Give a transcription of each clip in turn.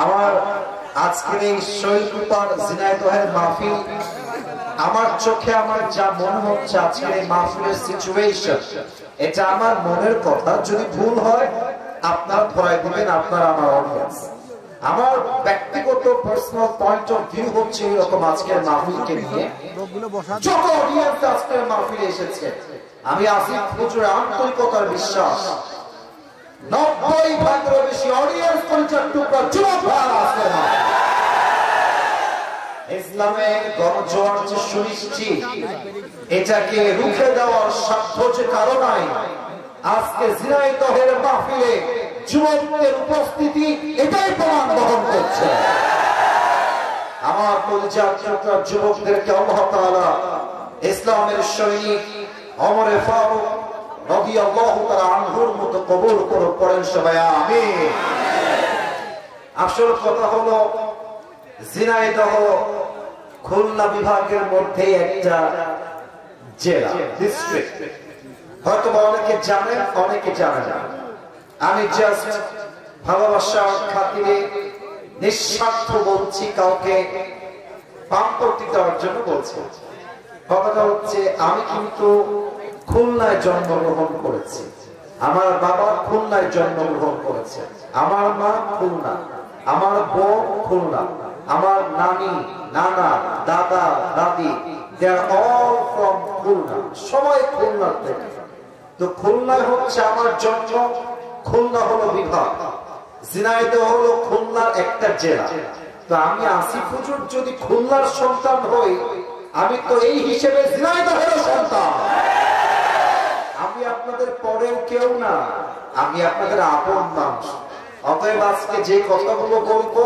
আমার আজকের এই শৈলকুপার ঝিনাইদহের মাহফিল, আমার চোখে আমার যা মনে হচ্ছে আজকের এই মাহফিলের সিচুয়েশন, এটা আমার মনের কথা। যদি ভুল হয় আপনারা ধরাই দিবেন, আপনার আমার অডিয়েন্স। আমার ব্যক্তিগত পার্সোনাল পয়েন্ট অফ ভিউ হচ্ছে এরকম আজকের মাহফিলকে নিয়ে। যত অডিয়েন্স আজকের মাহফিলে এসেছে, আমি আসিফ হুজুরের আন্তরিকতার বিশ্বাস 90% বেশি অডিয়েন্স পরিচয় টুকরা যুবক ভাইরা আছে। ইসলামের গণজোয়ার যে সুনিশ্চিত, এটাকে রুখে দেওয়ার সাধ্য যে কারো নাই। আজকে ঝিনাইদহের মাহফিলে যুবকদের উপস্থিতি এটাই প্রমাণ বহন করছে। আমার কলিজার টুকরা যুবকদেরকে আল্লাহ তাআলা ইসলামের সৈনিক ওমরে ফারুক রাদিয়াল্লাহু তাআলা আনহুর মতো কবুল করুন, পড়েন সবাই আমিন। আসল কথা হলো ঝিনাইদহ খুলনা বিভাগের মধ্যে একটা জেলা, ডিস্ট্রিক্ট। হয়তো অনেকে জানেন, অনেকে জানে না। আমি জাস্ট ভালোবাসার খাতিরে নিঃস্বার্থ বলছি, কাউকে পাম্পটি দেওয়ার জন্য বলছি। কথাটা হচ্ছে, আমি কিন্তু খুলনায় জন্মগ্রহণ করেছি। আমার বাবা খুলনায় জন্মগ্রহণ করেছে, আমার মা খুলনা, আমার বউ খুলনা, আমার নানি, নানা, দাদা, দাদি, they are all from Khulna, সবাই খুলনা থেকে। তো খুলনায় হচ্ছে আমার জন্ম, খুলনা হলো বিভাগ, ঝিনাইদহ হলো খুলনার একটা জেলা। তো আমি আসিফ হুজুর যদি খুলনার সন্তান হই, আমি তো এই হিসেবে ঝিনাইদহের সন্তান। আমি আপনাদের পরের কেউ না, আমি আপনাদের আপন মানুষ। অতএব আজকে যে কথাগুলো বলবো,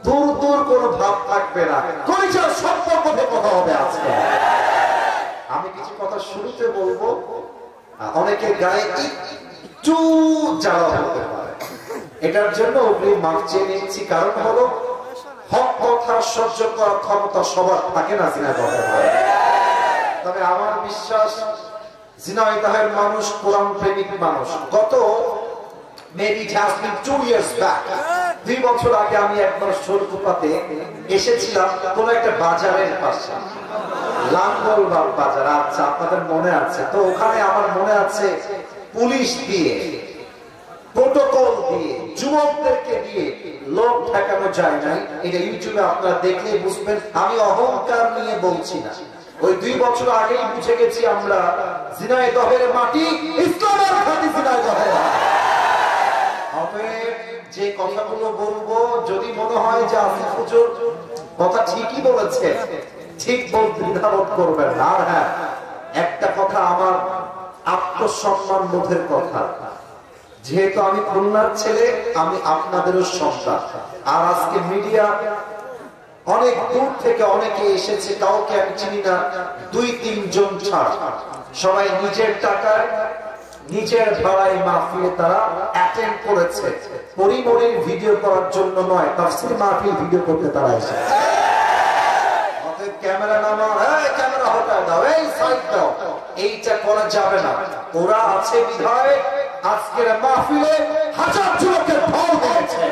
দূর দূর কোনো ভাব থাকবে না, কলিজার সম্পর্ক থেকে কথা হবে আজকে। আমি কিছু কথা শুরুতে বলবো, অনেকের গায়ে একটু জ্বালা হতে পারে, এটার জন্য অগ্রিম মাফ চেয়ে নিচ্ছি। কারণ হলো, হক কথা সহ্য করার ক্ষমতা সবার থাকে না ঝিনাইদহের। তবে আমার বিশ্বাস ঝিনাইদহের মানুষ কোরআন প্রেমিক মানুষ। গত maybe it has been 2 years back, 2 বছর আগে আমি একবার শৈলকুপাতে এসেছিলাম কোন একটা বাজারের পাশে, লাঙ্গলবাগ বাজার। আচ্ছা, আপনাদের মনে আছে তো? ওখানে আমার মনে আছে পুলিশ দিয়ে, প্রোটোকল দিয়ে, যুবকদেরকে দিয়ে লোক ঠেকানো যায় নাই। এটা ইউটিউবে আপনারা দেখলে বুঝবেন, আমি অহংকার নিয়ে বলছি না। ওই 2 বছর আগেই বুঝে গেছি আমরা, ঝিনাইদহের মাটি ইসলামের খাঁটি ঝিনাইদহের। যে কথাগুলো বলবো, যদি মনে হয় যে আসিফ হুজুর কথা ঠিকই বলেছে, ঠিক বলতে দ্বিধাবোধ করবেন না। আর হ্যাঁ, একটা কথা আমার আত্মসম্মান বোধের কথা, যেহেতু আমি খুলনার ছেলে, আমি আপনাদেরও সন্তান। আর আজকে মিডিয়া অনেক দূর থেকে অনেকে এসেছে, কাউকে আমি চিনি না, 2-3 জন ছাড়া সবাই নিজের টাকায়, নিজের ভাড়ায় মাহফিলে তারা অ্যাটেন্ড করেছে। পরিমরির ভিডিও করার জন্য নয়, তাফসীর মাহফিল ভিডিও করতে তারা এসেছে। অতএব ক্যামেরা নামাও, এই ক্যামেরা হটায় দাও, এই সাইড দাও, এইটা করা যাবে না। ওরা আছে বিধায় আজকের মাহফিলে হাজার যুবকের ঢল হয়েছে।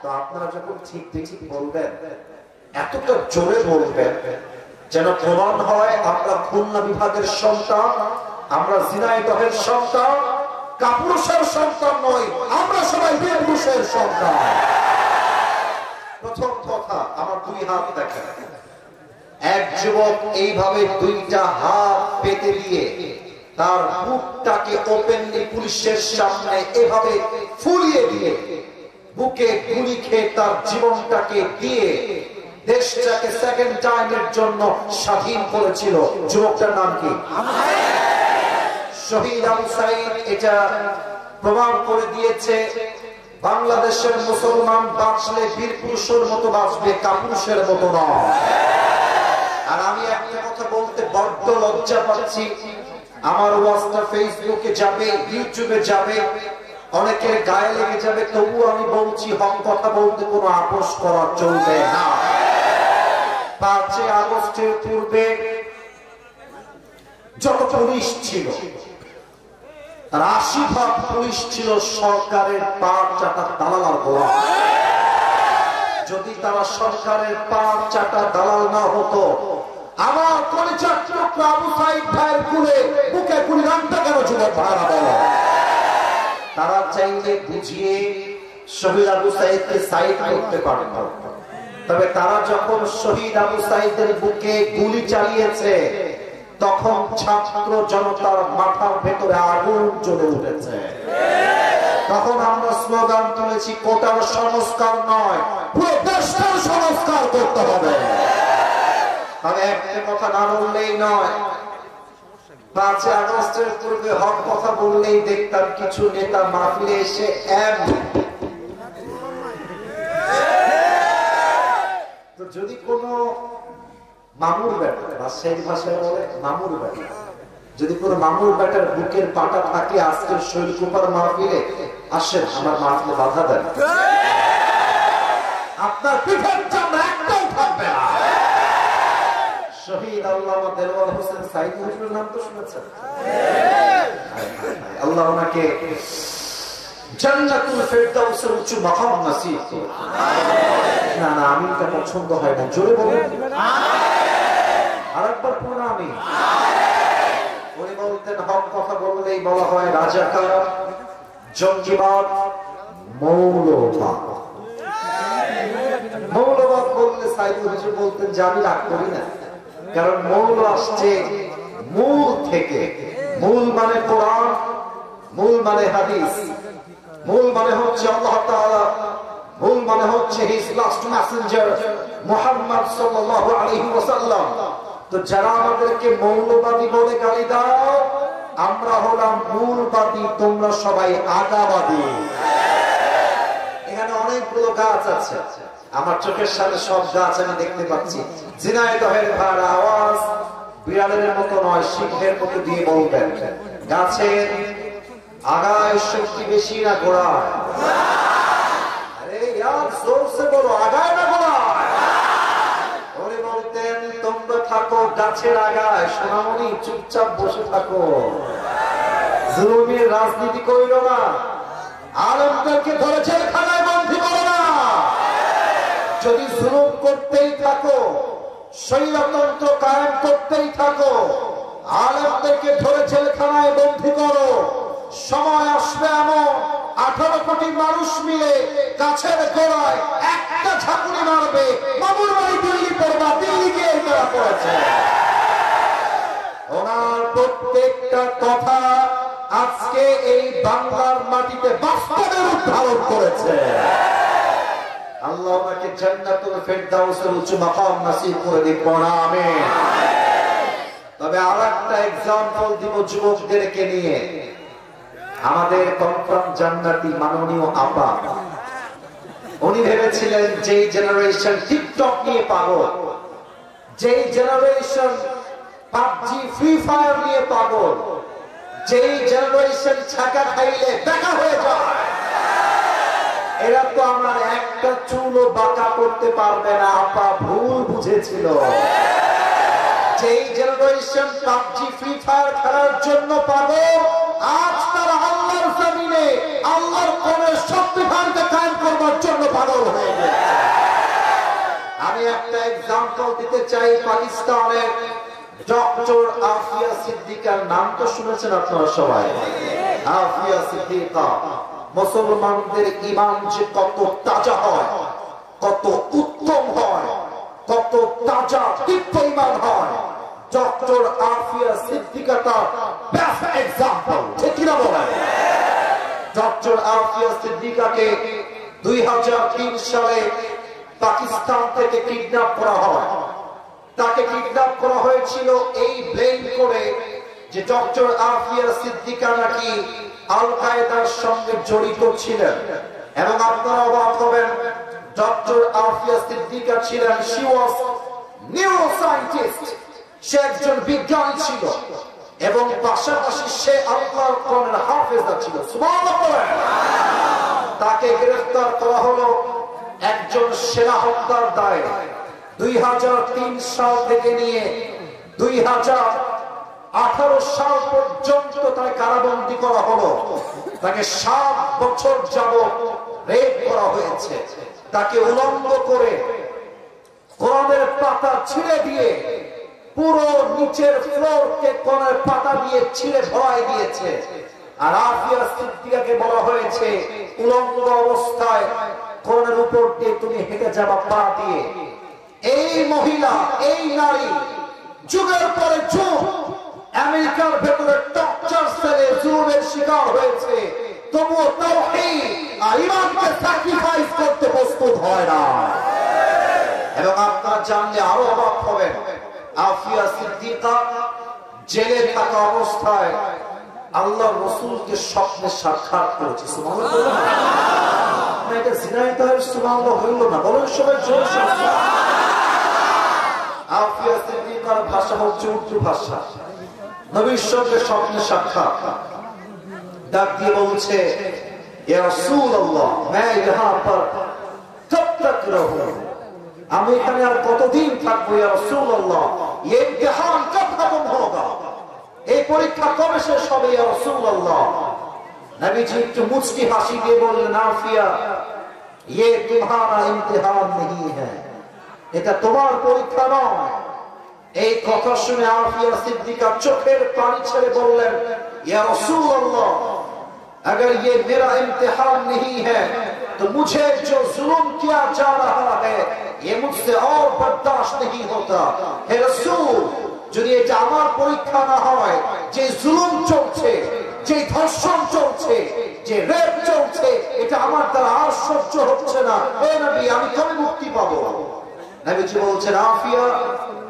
তো আপনারা যখন ঠিক ঠিক বলবেন, এতটা জোরে বলবেন যেন প্রমাণ হয় আমরা খুলনা বিভাগের সন্তান, আমরা ঝিনাইদহের সন্তান, কাপুরুষের সন্তান নই, আমরা সবাই বীরপুরুষের সন্তান। প্রথম কথা, আমার 2 হাত দেখেন। এক যুবক এইভাবে 2টা হাত পেতে দিয়ে তার বুকটাকে ওপেনলি পুলিশের সামনে এভাবে ফুলিয়ে দিয়ে, বুকে গুলি খেয়ে তার জীবনটাকে দিয়ে দেশটাকে সেকেন্ড টাইমের জন্য স্বাধীন করেছিল। যুবকটার নাম কি? শহীদ আবু সাইদ। এটা প্রমাণ করে দিয়েছে বাংলাদেশের মুসলমান বাঁচলে বীর পুরুষের মতো বাঁচবে, কাপুরুষের মতো নয়। আর আমি একটা কথা বলতে বড্ড লজ্জা পাচ্ছি, আমার ওয়াজটা ফেসবুকে যাবে, ইউটিউবে যাবে, অনেকের গায়ে লেগে যাবে, তবু আমি বলছি, হক কথা বলতে কোনো আপোষ করা চলবে না। 5 আগস্টের পূর্বে যত পুলিশ ছিল আর 80% পুলিশ ছিল সরকারের পাট চাটা দালাল গোলাম। যদি তারা সরকারের পাট চাটা দালাল না হতো, আমার কলিজার টুকরা আবু সাইদ ভাইয়ের কুলে বুকে গুলি রাখতে কেন যুবক ভাড়া বলো? তারা চাইলে বুঝিয়ে শহীদ আবু সাইদকে সাইড করতে পারে না। তবে তারা যখন শহীদ আবু সাইদের বুকে গুলি চালিয়েছে, তখন ছাত্র জনতার মাথার ভেতরে আগুন জ্বলে উঠেছে। তখন আমরা স্লোগান তুলেছি, কোটার সংস্কার নয়, পুরো দেশটার সংস্কার করতে হবে। তবে একটা কথা না বললেই নয়, 5 আগস্টের পূর্বে হক কথা বললেই দেখতাম কিছু নেতা মাহফিলে এসে তো যদি কোনো মামুর বেটা, রাজশাহীর ভাষায় বলে মামুর বেটা, যদি কোনো মামুর বেটার বুকের পাটা থাকে আজকের শৈলকুপার মাহফিলে, আসেন আমার মাহফিলে বাধা দেন, আপনার পিঠের চামড়া একটাও থাকবে না। শহীদ আল্লামা দেলোয়ার হোসেন সাইদ হুজুরের নাম তো শুনেছেন? আল্লাহ ওনাকে জান্নাতুল ফেরদাউসের উচ্চ মাকাম নসিব করুন। না না, আমি এটা পছন্দ হয় না, জোরে বলেন আরেকবার পুরো আমি। উনি বলতেন, হক কথা বললেই বলা হয় রাজাকার, জঙ্গিবাদ, মৌলবাদ। মৌলবাদ বললে সাইদ হুজুর বলতেন যে আমি রাগ করি না, কারণ মৌল আসছে মূল থেকে। মূল মানে কোরআন, মূল মানে হাদিস, মূল মানে হচ্ছে আল্লাহ তাআলা, মূল মানে হচ্ছে হিজ লাস্ট মেসেঞ্জার মুহাম্মদ সাল্লাল্লাহু আলাইহি ওয়াসাল্লাম। তো যারা আমাদেরকে মৌলবাদী বলে গালি দাও, আমরা হলাম মূলবাদী, তোমরা সবাই আগাবাদী। এখানে অনেকগুলো গাছ আছে, আমার চোখের সামনে সব গাছ আমি দেখতে পাচ্ছি। ঝিনাইদহের ভার আওয়াজ বিড়ালের মতো নয়, সিংহের মতো দিয়ে বলবেন, গাছের আগায় শক্তি বেশি না গোড়ায়? আরে ইয়ার জোরসে বলো, আগায় না গোড়ায়? উনি বলতেন, তোমরা থাকো গাছের আগায়, সোনামণি চুপচাপ বসে থাকো, জুলুমের রাজনীতি করিল না, আলেমদেরকে ধরে জেলখানায় বন্দী করো না। যদি জুলুম করতেই থাকো, স্বৈরতন্ত্র কায়েম করতেই থাকো, আলেমদেরকে ধরে জেলখানায় বন্দী করো, সময় আসবে এমন 18 কোটি মানুষ মিলে গাছের গোড়ায় একটা ঝাঁকুনি মারবে, মামুর বাড়ি দিল্লি পড়বা, দিল্লি গিয়ে তারা পড়েছে। ওনার প্রত্যেকটা কথা আজকে এই বাংলার মাটিতে বাস্তবে রূপ ধারণ করেছে। আল্লাহ ওনাকে জান্নাতুল ফেরদাউসের উচ্চ মাকাম নসিব করে দিক, আমিন। তবে আরেকটা एग्जांपल দিব যুবকদেরকে নিয়ে। আমাদের কনফার্ম জান্নাতি মাননীয় আপা, উনি ভেবেছিলেন যে জেনারেশন টিকটক নিয়ে পাগল, যে জেনারেশন পাবজি ফ্রি ফায়ার নিয়ে পাগল, যে জেনারেশন ছাকা খাইলে দেখা হয়ে যায়, এরা তো আমার একটা চুলও বাঁকা করতে পারবে না। আপা ভুল বুঝেছিল। যেই জেনারেশন পাবজি ফ্রি ফায়ার খেলার জন্য পাগল, আজ তারা আল্লাহর জমিনে আল্লাহর কোরআনের সংবিধানকে কায়েম করবার জন্য পাগল হয়ে গেছে। আমি একটা एग्जांपल দিতে চাই। পাকিস্তানের ডক্টর আফিয়া সিদ্দিকার নাম তো শুনেছেন আপনারা সবাই। আফিয়া সিদ্দিকা, মুসলমানদের ঈমান যে কত তাজা হয়, কত উত্তম হয়, কত তাজা দীপ্ত ঈমান হয়, ডক্টর আফিয়া সিদ্দিকা তার বেস্ট एग्जांपल। ঠিক কি না বলেন? ডক্টর আফিয়া সিদ্দিকাকে 2003 সালে পাকিস্তান থেকে কিডন্যাপ করা হয়। তাকে কিডন্যাপ করা হয়েছিল এই ব্লেম করে যে ডক্টর আফিয়া সিদ্দিকা নাকি আল কায়েদার সঙ্গে জড়িত ছিলেন। এবং আপনারা অবাক হবেন, ডক্টর আফিয়া সিদ্দিকা ছিলেন, she was neuroscientist, সে একজন বিজ্ঞানী ছিল এবং পাশাপাশি সে আল্লাহর কোরআনের হাফেজা ছিল। সুবহানাল্লাহ। তাকে গ্রেফতার করা হলো একজন সেনা হত্যার দায়ে। 2003 সাল থেকে নিয়ে 18 সাল পর্যন্ত তাকে কারাবন্দী করা হলো, তাকে 7 বছর যাবত রেপ করা হয়েছে, তাকে উলঙ্গ করে কোরআনের পাতা ছিঁড়ে দিয়ে পুরো নিচের ফ্লোরকে কোরআনের পাতা দিয়ে ছিঁড়ে ভরাই দিয়েছে। আর আফিয়া সিদ্দিকাকে বলা হয়েছে উলঙ্গ অবস্থায় কোরআনের উপর দিয়ে তুমি হেঁটে যাবা পা দিয়ে। এই মহিলা, এই নারী যুগের পরে যুগ আমেরিকার ভেতরে টর্চার সেলে জুলুমের শিকার হয়েছে, তবুও তাওহীদ আর ঈমানকে স্যাক্রিফাইস করতে প্রস্তুত হয় না। এবং আপনারা জানলে আরো অবাক হবেন, আফিয়া সিদ্দিকা জেলে থাকা অবস্থায় আল্লাহর রাসূলকে স্বপ্নে সাক্ষাৎ করেছে। সুবহানাল্লাহ। না এটা জিনাইতার সুবহানাল্লাহ হইল না, বলেন সবাই জোরে সুবহানাল্লাহ। আফিয়া সিদ্দিকার ভাষা হচ্ছে উর্দু ভাষা। নবীর সঙ্গে স্বপ্নে সাক্ষাৎ, ডাক দিয়ে বলছে ইয়া রাসূলুল্লাহ मैं यहां पर कब तक रहूं, আমি এখানে আর কতদিন থাকবো ইয়া রাসূলুল্লাহ, ये इम्तिहान कब खत्म होगा, এই পরীক্ষা কবে শেষ হবে ইয়া রাসূলুল্লাহ। নবীজি একটু মুচকি হাসি দিয়ে বললেন আফিয়া ये तुम्हारा इम्तिहान नहीं है, এটা তোমার পরীক্ষা নয়। এই কথা শুনে আফিয়া সিদ্দিকা চোখের পানি ছেড়ে বললেন ইয়া রাসূলুল্লাহ अगर ये मेरा इम्तिहान नहीं है तो मुझे जो जुल्म किया जा रहा है ये मुझसे और बर्दाश्त नहीं होता। हे रसूल, যদি এটা আমার পরীক্ষা না হয়, যে জুলুম চলছে, যে ধর্ষণ চলছে, যে রেপ চলছে, এটা আমার দ্বারা আর সহ্য হচ্ছে না, হে নবী আমি কবে মুক্তি পাবো? नबीजी बोलছেন आफिया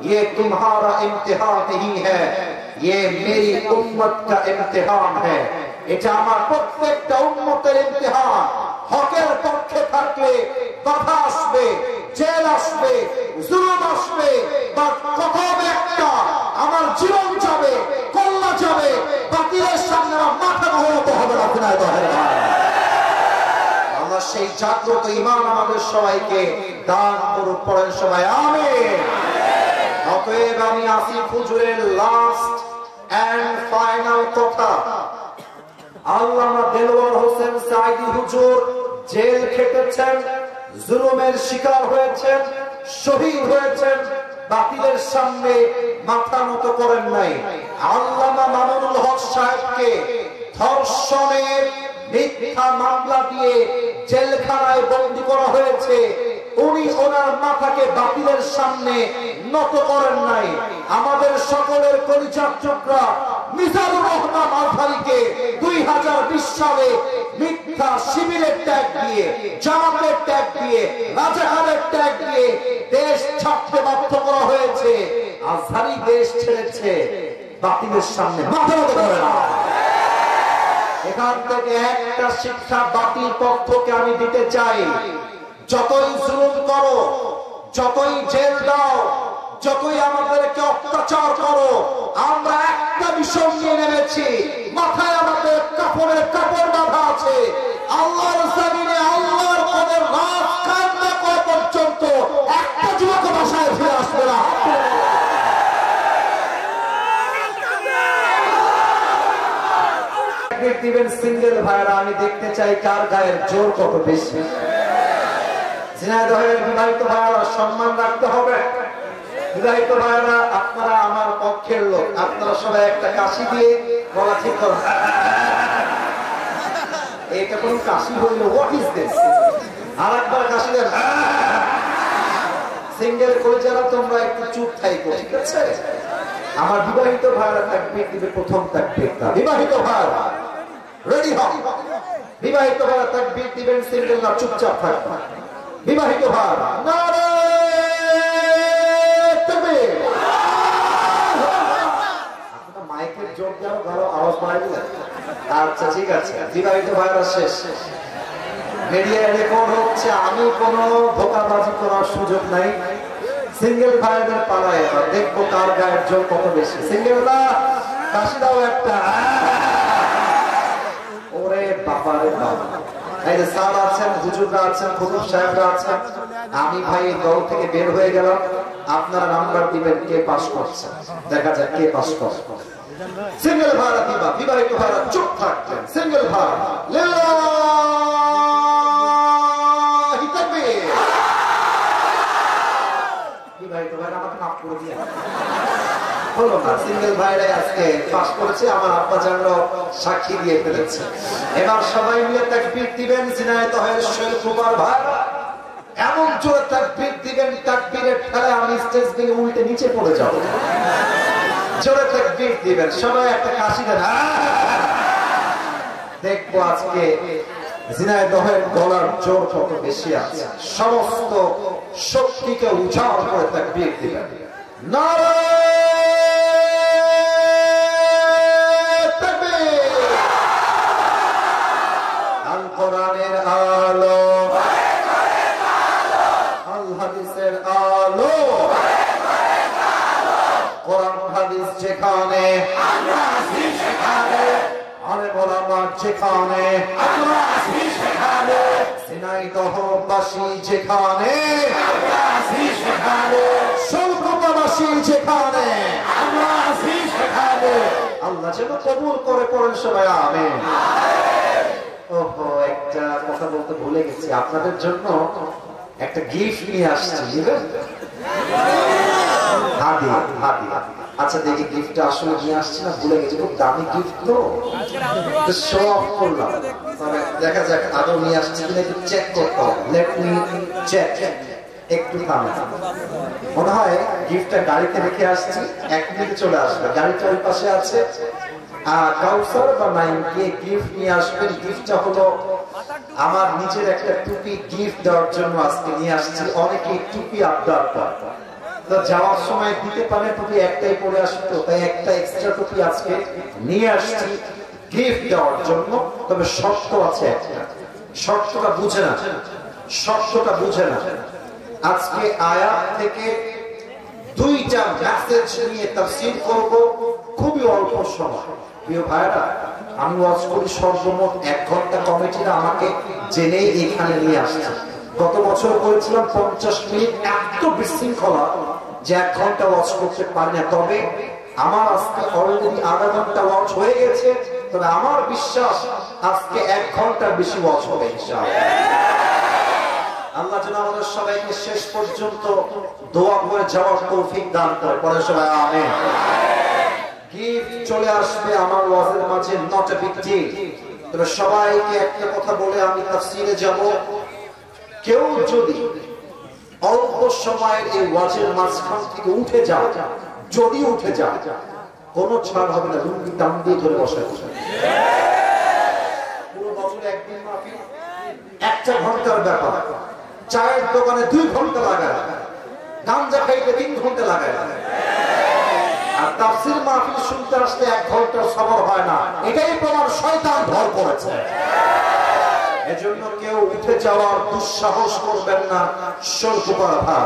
ये तुम्हारा इम्तिहान नहीं है, ये मेरी उम्मत का इम्तिहान है, এটা আমার প্রত্যেকটা উম্মতের ইমতিহান। হকের পক্ষে থাকলে বাধা আসবে, জেল আসবে, জুলুম আসবে, বা কোথাও একটা আমার জীবন যাবে, কল্লা যাবে, বাতিলের সামনে আমার মাথা নত হবে না। কোনায় দহের আল্লাহ সেই জাগ্রত ঈমান আমাদের সবাইকে দান করুক, পড়েন সবাই আমিন। অতএব আমি আসিফ হুজুরের লাস্ট এন্ড ফাইনাল কথা, আল্লামা দেলওয়ার হোসেন সাঈদী হুজুর জেল খেটেছেন, জুলুমের শিকার হয়েছেন, শহীদ হয়েছেন, বাতিলের সামনে মাথা নত করেন নাই। আল্লামা মামুনুল হক সাহেবকে ধর্ষণের মিথ্যা মামলা দিয়ে জেলখানায় বন্দী করা হয়েছে, উনি ওনার মাথাকে বাতিলের সামনে নত করেন নাই। আমাদের সকলের কলিজার টুকরা মিজানুর রহমান আজহারীকে 2020 সালে মিথ্যা শিবিরের ট্যাগ দিয়ে, জামাতের ট্যাগ দিয়ে, রাজাকারের ট্যাগ দিয়ে দেশ ছাড়তে বাধ্য করা হয়েছে। আজহারী দেশ ছেড়েছে, বাতিলের সামনে মাথা নত করে না। এখান থেকে একটা শিক্ষা বাতিল পক্ষকে আমি দিতে চাই, যতই জুলুম করো, যতই জেল দাও, যতই আমাদেরকে অত্যাচার করো, আমরা একটা বিষয় নিয়ে নেমেছি, মাথায় আমাদের কাপড়ের কাপড় বাঁধা আছে। আল্লাহর জমিনে আল্লাহর পদের রাত কায়েম না করা পর্যন্ত একটা যুবক বাসায় ফিরে আসবে না। দিবেন সিঙ্গেল ভাইরা, আমি দেখতে চাই কার গায়ের জোর কত বেশি। ঝিনাইদহের বিবাহিত ভাইরা সম্মান রাখতে হবে। বিবাহিত ভাইরা আপনারা আমার পক্ষের লোক, আপনারা সবাই একটা কাশি দিয়ে গলা ঠিক করুন। এটা কোন কাশি হইল? What is this? আর একবার কাশি দেন। সিঙ্গেল কলিজারা তোমরা একটু চুপ থাইকো, ঠিক আছে? আমার বিবাহিত ভাইরা তাকবীর দিবে, প্রথম তাকবীর। বিবাহিত ভাইরা রেডি হন। বিবাহিত ভাইরা তাকবীর দিবেন, সিঙ্গেল না চুপচাপ থাকবেন। বিবাহিত ভাইরা নারে তাকবীর। আপনারা মাইকের জোর দাও, ভালো আওয়াজ বাড়াইলে। আচ্ছা ঠিক আছে, বিবাহিত ভাইরা শেষ। মিডিয়ায় রেকর্ড হচ্ছে, আমি কোনো ধোঁকাবাজি করার সুযোগ নাই। সিঙ্গেল ভাইদের পালায় এবার দেখবো কার গায়ের জোর কত বেশি। সিঙ্গেলরা কাশি দাও একটা। ওরে বাবারে বাবা, এই যে স্যার আছেন, হুজুররা আছেন, খুদুম সাহেবরা আছেন, আমি ভাই দল থেকে বের হয়ে গেলাম, আপনারা নাম্বার দিবেন কে পাস করছে, দেখা যাক কে পাস করছে। সিঙ্গেল ভাড়া দিবা, বিবাহিত ভাড়া চুপ থাকবেন। সিঙ্গেল ভাড়া লিল্লাহি তাকবীর। বিবাহিত ভাড়া আমাকে মাফ করে দিয়ে হলো না, সিঙ্গেল ভাইরাই আজকে পাস করেছে, আমার আব্বা জানরাও সাক্ষী দিয়ে ফেলেছে। এবার সবাই মিলে তাকবীর দিবেন। জিনায়ে তহের শৈল কুমার ভাই এমন জোরে তাকবীর দিবেন, তাকবীরের ঠেলায় আমি স্টেজ থেকে উল্টে নিচে পড়ে যাব। জোরে তাকবীর দিবেন, সবাই একটা কাশি দেন। দেখবো আজকে জিনায়ে তহের গলার জোর কত বেশি আছে। সমস্ত শক্তিকে উজাড় করে তাকবীর দিবেন। নারে তাকবীর। আল কোরআনের আলো, আল হাদিসের আলো, কোরআন হাদিস যেখানে আমরা আছি সেখানে, আরে ওলামা যেখানে আমরা আছি সেখানে, ঝিনাইদহবাসী যেখানে আমরা আছি সেখানে, শৈলকুপাবাসী যেখানে আমরা আছি সেখানে। আল্লাহ যেন কবুল করে, পড়েন সবাই আমিন। ওহো, একটা কথা বলতে ভুলে গেছি, আপনাদের জন্য একটা গিফট নিয়ে আসছি, বুঝলেন? হাদিয়া, হাদিয়া। আচ্ছা দেখি গিফটটা আসলে নিয়ে আসছি না ভুলে গেছি, খুব দামি গিফট তো শো অফ করলাম, তবে দেখা যাক আদৌ নিয়ে আসছি কিনা একটু চেক করতে হবে। Let me check. একটু থামে, মনে হয় গিফটটা গাড়িতে রেখে আসছি, 1 মিনিটে চলে আসবে। গাড়িটা ওই পাশে আছে। কাউসার বা নাইমকে গিফট নিয়ে আসবেন। গিফটটা হলো আমার নিজের একটা টুপি গিফট দেওয়ার জন্য আজকে নিয়ে আসছি। অনেকে টুপি আবদার করে, তো যাওয়ার সময় দিতে পারে টুপি একটাই পরে আসতো, তাই একটা এক্সট্রা টুপি আজকে নিয়ে আসছি গিফট দেওয়ার জন্য। তবে শর্ত আছে একটা, শর্তটা বুঝে না, শর্তটা বুঝে না। আজকে আয়াত থেকে 2টা মেসেজ নিয়ে তাফসীর করব, খুবই অল্প সময়। প্রিয় ভাইরা, আমি ওয়াজ করি সর্বমোট 1 ঘন্টা, কমিটিরা আমাকে জেনেই এখানে নিয়ে আসছে। গত বছর করেছিলাম 50 মিনিট, এত বিশৃঙ্খলা যে 1 ঘন্টা ওয়াজ করতে পারি না। তবে আমার আজকে অলরেডি আধা ঘন্টা ওয়াজ হয়ে গেছে, তবে আমার বিশ্বাস আজকে 1 ঘন্টার বেশি ওয়াজ হবে ইনশাআল্লাহ। আল্লাহ যেন আমাদের সবাইকে শেষ পর্যন্ত দোয়া করে যাওয়ার তৌফিক দান করে, পরে সবাই আমিন। গিফট চলে আসবে আমার ওয়াজের মাঝে, নট এ বিগ ডিল। তবে সবাইকে একটা কথা বলে আমি তাফসীরে যাব। কেউ যদি অল্প সময়ের এই ওয়াজের মাঝখান থেকে উঠে যায়, যদি উঠে যায়, কোনো ছাড় হবে না, লুঙ্গি টান দিয়ে ধরে বসায় বসে। পুরো বছরে একদিন মাহফিল, 1 ঘন্টার ব্যাপার। চায়ের দোকানে 2 ঘন্টা লাগায়, গাঞ্জা খাইতে 3 ঘন্টা লাগায়, আর তাফসীর মাহফিল শুনতে আসতে 1 ঘন্টার সবর হয় না। এটাই তোমার শয়তান ভর করেছে। এজন্য কেউ উঠে যাওয়ার দুঃসাহস করবেন না। শৈলকুপার ভাই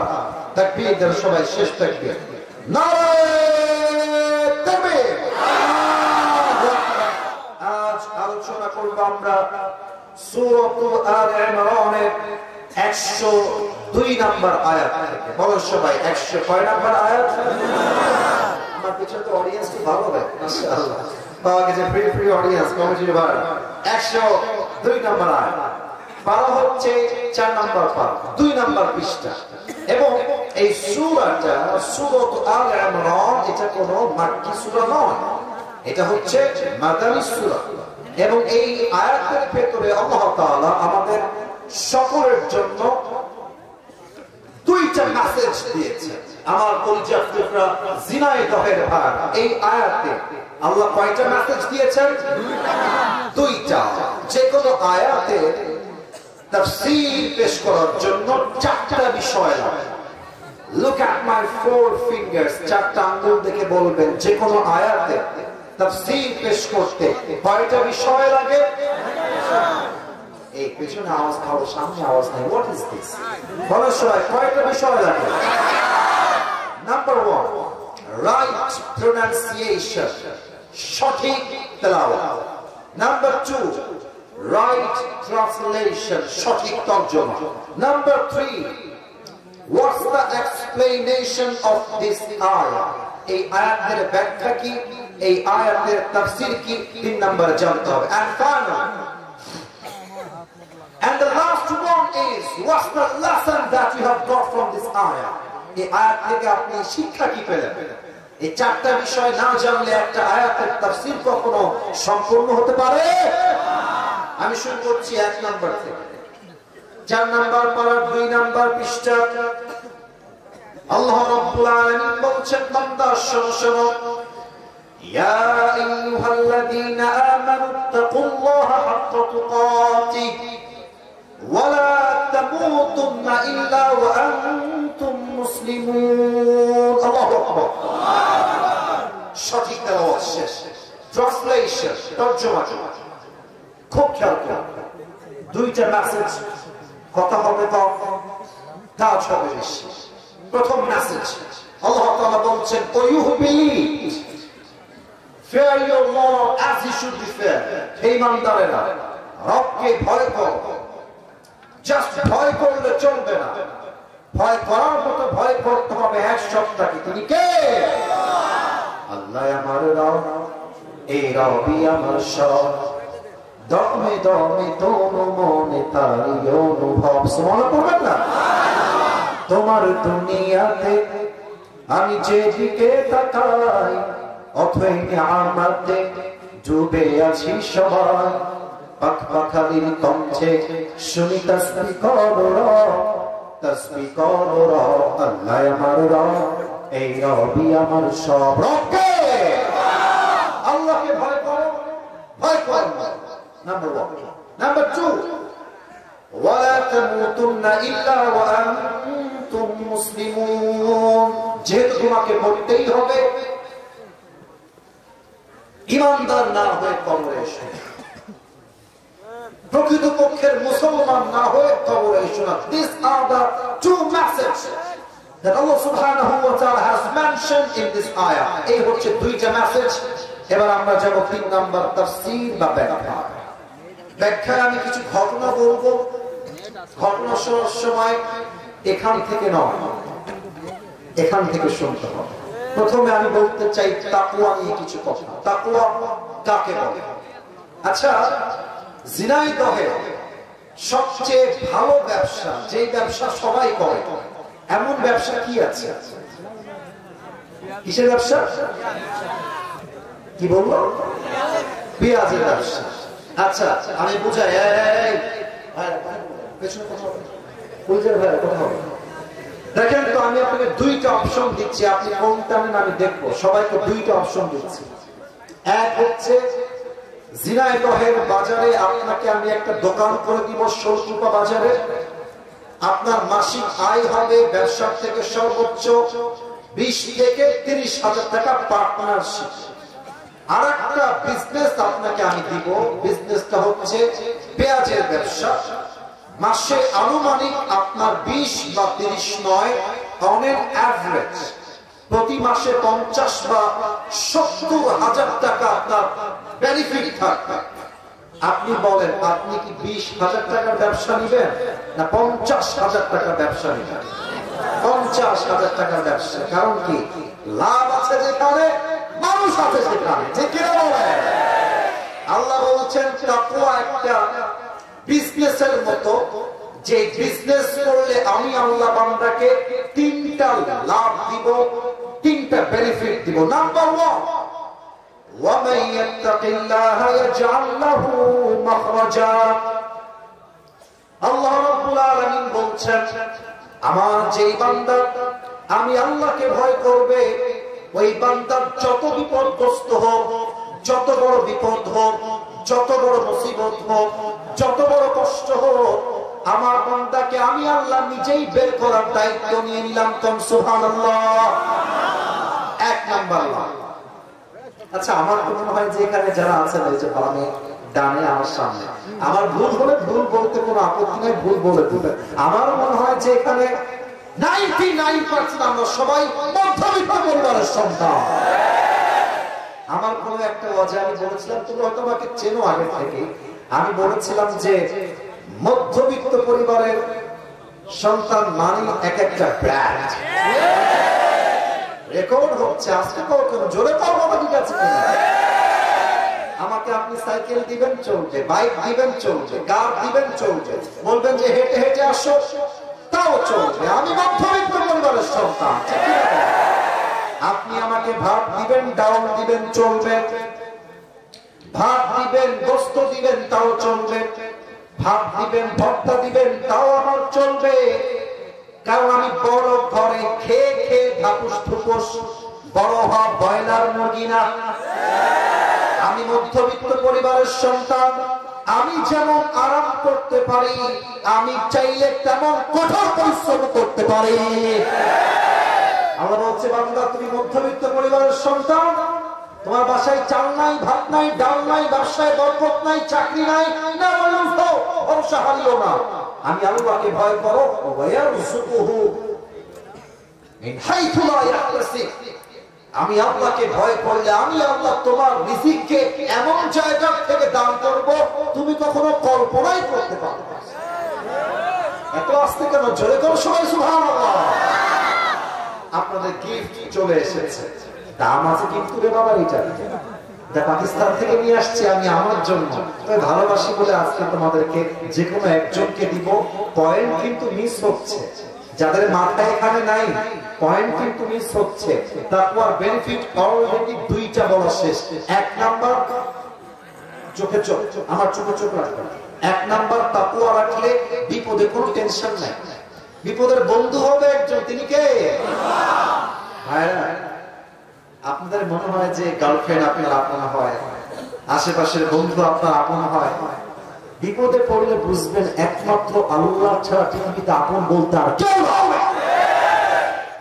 তাকবীর দেন সবাই, শেষ তাকবীর। নারে তাকবীর। আজ আলোচনা করব আমরা সূরাতুল আল ইমরানের 102 নম্বর আয়াত থেকে। বলো সবাই 100 কয় নম্বর আয়াত? আমার পিছনে তো অডিয়েন্স খুব ভালো হবে, মাশাআল্লাহ। পাওয়া গেছে ফ্রি অডিয়েন্স, কমিটির ভাই। 102 নম্বর আয়াত পারা হচ্ছে 4 নম্বর পারা, 2 নম্বর পৃষ্ঠা। এবং এই সূরাটা সূরাতুল আল ইমরান, এটা কোনো মাক্কি সূরা নয়, এটা হচ্ছে মাদানী সূরা। এবং এই আয়াতের ভেতরে আল্লাহ তাআলা আমাদের সকলের জন্য 2টা মেসেজ দিয়েছে। আমার পরিচয় টুকরা জিনায়ে তহের ভাই, এই আয়াতে আল্লাহ কয়টা মেসেজ দিয়েছেন? 2টা। যে কোনো আয়াতে তাফসীর পেশ করার জন্য 4টা বিষয় লাগে। লুক এট মাই 4 ফিঙ্গার্স, 4টা আঙ্গুল দেখে বলবেন যে কোনো আয়াতে তাফসীর পেশ করতে কয়টা বিষয় লাগে? এই পেছনে আওয়াজ খাও, সামনে আওয়াজ নাই, হোয়াট ইজ দিস? বলার সময় কয়টা বিষয় লাগে? নাম্বার 1, রাইট প্রোনাউন্সিয়েশন, সঠিক তেলাওয়াত। নাম্বার 2, right translation, সঠিক তর্জমা। Number 3, what's the explanation of this ayah? এই আয়াতের ব্যাখ্যা কি, এই আয়াতের তাফসীর কি, 3 নম্বরে জানতে হবে। And finally, and the last one is, what's the lesson that you have got from this ayah? এই আয়াত থেকে আপনি শিক্ষা কি পেলেন? এই চারটা বিষয় না জানলে একটা আয়াতের তাফসীর কখনো সম্পূর্ণ হতে পারে? আমি শুরু করছি 1 নম্বর থেকে। 4 নম্বর পারার 2 নম্বর পৃষ্ঠা। আল্লাহ রাব্বুল আলামিন বলছেন, বান্দা শোনো শোনো, ইয়া আইয়ুহাল্লাযীনা আমানু তাকুল্লাহা হাক্কা তুকাতিহ ওয়া লা তামুতুন্না ইল্লা ওয়া আনতুম মুসলিমুন। আল্লাহু আকবার। সঠিক তেলাওয়াত শেষ। ট্রান্সলেশন, তরজমা খুব খেয়াল করুন। 2টা মেসেজ, কথা হবে তো কাজ হবে বেশি। প্রথম মেসেজ, আল্লাহ তাআলা বলছেন, "O you who believe, fear your Lord as he should be feared." হে ইমানদারেরা, রবকে ভয় করো। জাস্ট ভয় করলে চলবে না, ভয় করার মতো ভয় করতে হবে এক সত্তাকে। তিনি কে? আল্লাহ আমার রব, এই রবই আমার সব। দমে দমে তনু মনে তারি অনুভব। সুবহানাল্লাহ পড়বেন না? তোমার দুনিয়াতে আমি যেদিকে তাকাই, অথই নিয়ামতে ডুবে আছি সবাই। পাখ পাখালির কণ্ঠে শুনি তাসবিহ করো রব, তাসবিহ করো রব। আল্লাহ আমার রব, এই রবই আমার সব। রবকে, আল্লাহকে ভয় করো, ভয় করো। Number 1. Number 2, وَلَا تَمُوتُنَّ إِلَّا وَأَنْتُمْ مُسْلِمُونَ। যেহেতু তোমাকে মরতেই হবে, ইমানদার না হয়ে কবরে এসো, প্রকৃতপক্ষের মুসলমান না হয়ে কবরে এসো না। These are the 2 messages that Allah subhanahu wa ta'ala has mentioned in this ayah. এই হচ্ছে 2টা মেসেজ। এবার আমরা যাব 3 নম্বর তাফসীর বা ব্যাখ্যা। ব্যাখ্যায় আমি কিছু ঘটনা বলবো। ঘটনা শোনার সময় এখান থেকে নয়, এখান থেকে শুনতে হবে। প্রথমে আমি বলতে চাই তাকওয়া নিয়ে কিছু কথা। তাকওয়া কাকে বলে? আচ্ছা, জিনাইদহে সবচেয়ে ভালো ব্যবসা, যে ব্যবসা সবাই করে, এমন ব্যবসা কি আছে? কিসের ব্যবসা? কি বলবো? পেঁয়াজের ব্যবসা। আচ্ছা, আমি বুঝাই। দেখেন তো, আমি আপনাকে 2টা অপশন দিচ্ছি, আপনি কোনটা নেন আমি দেখবো। সবাইকে 2টা অপশন দিচ্ছি। এক হচ্ছে, ঝিনাইদহের বাজারে আপনাকে আমি একটা দোকান করে দিব, শোলকুপা বাজারে। আপনার মাসিক আয় হবে ব্যবসার থেকে সর্বোচ্চ 20 থেকে 30 হাজার টাকা পার্টনারশিপ। আর একটা বিজনেস আপনাকে আমি দিব, বিজনেসটা হচ্ছে পেঁয়াজের ব্যবসা। মাসে আনুমানিক আপনার 20 বা 30 নয়, অন এন অ্যাভারেজ প্রতি মাসে 50 বা 70 হাজার টাকা আপনার বেনিফিট থাকবে। আপনি বলেন, আপনি কি 20 হাজার টাকার ব্যবসা নেবেন না 50 হাজার টাকার ব্যবসা নেবেন? 50 হাজার টাকার ব্যবসা। কারণ কি? লাভ আছে যেখানে, মানুষ আছে সেখানে। ঠিক কিনা বলেন? আল্লাহ বলছেন তাকওয়া একটা বিজনেসের মতো, যে বিজনেস করলে আমি আল্লাহ বান্দাকে 3টা লাভ দিব, 3টা বেনিফিট দিব। নাম্বার 1, وَمَن يَتَّقِ اللَّهَ يَجْعَلْ لَهُ مَخْرَجًا। আল্লাহ রাব্বুল আলামিন বলছেন, আমার যেই বান্দা আমি আল্লাহকে ভয় করবে, ওই বান্দার যত বিপদগ্রস্ত হোক, যত বড় বিপদ হোক, যত বড় মুসিবত হোক, যত বড় কষ্ট হোক, আমার বান্দাকে আমি আল্লাহ নিজেই বের করার দায়িত্ব নিয়ে নিলাম। সুবহানাল্লাহ। 1 নাম্বার। আচ্ছা, আমার মনে হয় যে এখানে যারা আছেন, এই যে বামে ডানে আমার সামনে, আমার ভুল হলে ভুল বলতে কোনো আপত্তি নেই, ভুল বলে দিবেন। আমার মনে হয় যে এখানে 99% আমরা সবাই মধ্যবিত্ত পরিবারের সন্তান। আমার কোনো একটা ওয়াজে আমি বলেছিলাম, তুমি হয়তো আমাকে চেনো আগে থেকে, আমি বলেছিলাম যে মধ্যবিত্ত পরিবারের সন্তান মানে এক একটা ব্র্যান্ড। রেকর্ড হচ্ছে আজকে কখন জোরে পাবো ঠিক আছে কিনা? আমাকে আপনি সাইকেল দিবেন চলবে, বাইক দিবেন চলবে, কার দিবেন চলবে, বলবেন যে হেঁটে হেঁটে আসো তাও চলবে। আমি মধ্যবিত্ত পরিবারের সন্তান। আপনি আমাকে ভাত দিবেন, ডাউন দিবেন চলবে, ভাত দিবেন, গোস্ত দিবেন তাও চলবে, ভাত দিবেন, ভর্তা দিবেন তাও আমার চলবে। কারণ আমি বড় ঘরে খেয়ে খেয়ে ধাপুস থুপুস বড় হওয়া ব্রয়লার মুরগি না। আমি মধ্যবিত্ত পরিবারের সন্তান। আমি যেমন আরাম করতে পারি, আমি চাইলে তেমন কঠোর পরিশ্রম করতে পারি। আল্লাহ বলছে, বান্দা তুমি মধ্যবিত্ত পরিবারের সন্তান, তোমার বাসায় চাল নাই, ভাত নাই, ডাল নাই, ব্যবসায় বরকত নাই, চাকরি নাই, না ভরসা হারিও না। আমি আল্লাহকে ভয় করো, আমি আল্লাহকে ভয় করলে আমি আল্লাহ তোমার রিজিককে এমন জায়গা থেকে দান করব তুমি কখনো কল্পনাই করতে পারবে না। এত আসতে কেন? জোরে করো সবাই সুবহানাল্লাহ। আপনাদের গিফট চলে এসেছে, দাম আছে কিন্তু রে বাবা, এটা পাকিস্তান থেকে নিয়ে আসছি আমি আমার জন্য, ভালোবাসি বলে আজকে তোমাদেরকে যে কোনো একজনকে দিব। পয়েন্ট কিন্তু মিস হচ্ছে, যাদের মাথায় এখানে নাই পয়েন্ট কিন্তু মিস হচ্ছে। তাকওয়ার বেনিফিট অলরেডি দুইটা বলা শেষ। এক নাম্বার চোখে চোখ, আমার চোখে চোখ রাখবেন। এক নাম্বার তাকওয়া রাখলে বিপদে কোনো টেনশন নাই। বিপদের বন্ধু হবে একজন, তিনি কে? ভাইরা, আপনাদের মনে হয় যে গার্লফ্রেন্ড আপনার আপন হয়, আশেপাশের বন্ধু আপনার আপন হয়। বিপদে পড়লে বুঝবেন একমাত্র আল্লাহ ছাড়া পৃথিবীতে আপন বলতে আর কেউ নয়।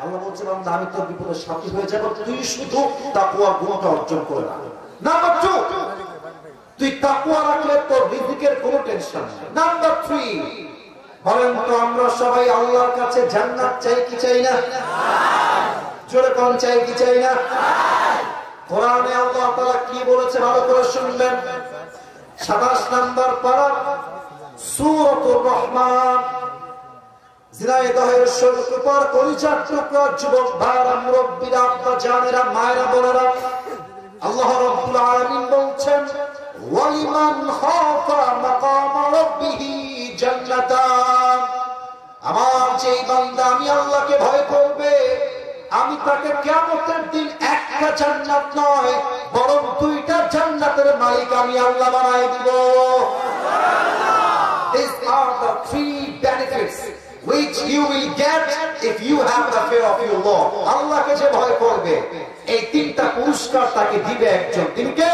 আল্লাহ বলছে, বান্দা আমি তোর বিপদের সাথী হয়ে যাব, তুই শুধু তাকওয়ার গুণটা অর্জন করে না। নাম্বার 2, তুই তাকওয়া রাখলে তোর রিজিকের কোনো টেনশন নেই। নাম্বার 3, বলেন তো আমরা সবাই আল্লাহর কাছে জান্নাত চাই কি চাই না? জোরে কোন চাই কি চাই না? কোরআনে আল্লাহ তাআলা কি বলেছে ভালো করে শুনবেন। 27 নম্বর পারা সূরাতুর রহমান, জিনাইদহের শুরুর কলিজার টুকরা যুবক ভাইরা, মুরব্বিরা, আব্বা জানেরা, মায়েরা, বোনেরা, আল্লাহ রাব্বুল আলামিন বলছেন, ওয়ালিমান খাফা মাকাম রাব্বিহি জান্নাতান। আমার যেই বান্দা আমি আল্লাহকে ভয় করবে, আমি তাকে কিয়ামতের দিন একটা জান্নাত নয় বরং দুইটা জান্নাতের মালিক আমি আল্লাহ বানায় দিব। These are the 3 benefits which you will get if you have the fear of your Lord. আল্লাহকে যে ভয় করবে এই 3টা পুরস্কার তাকে দিবে একজন, তিনি কে?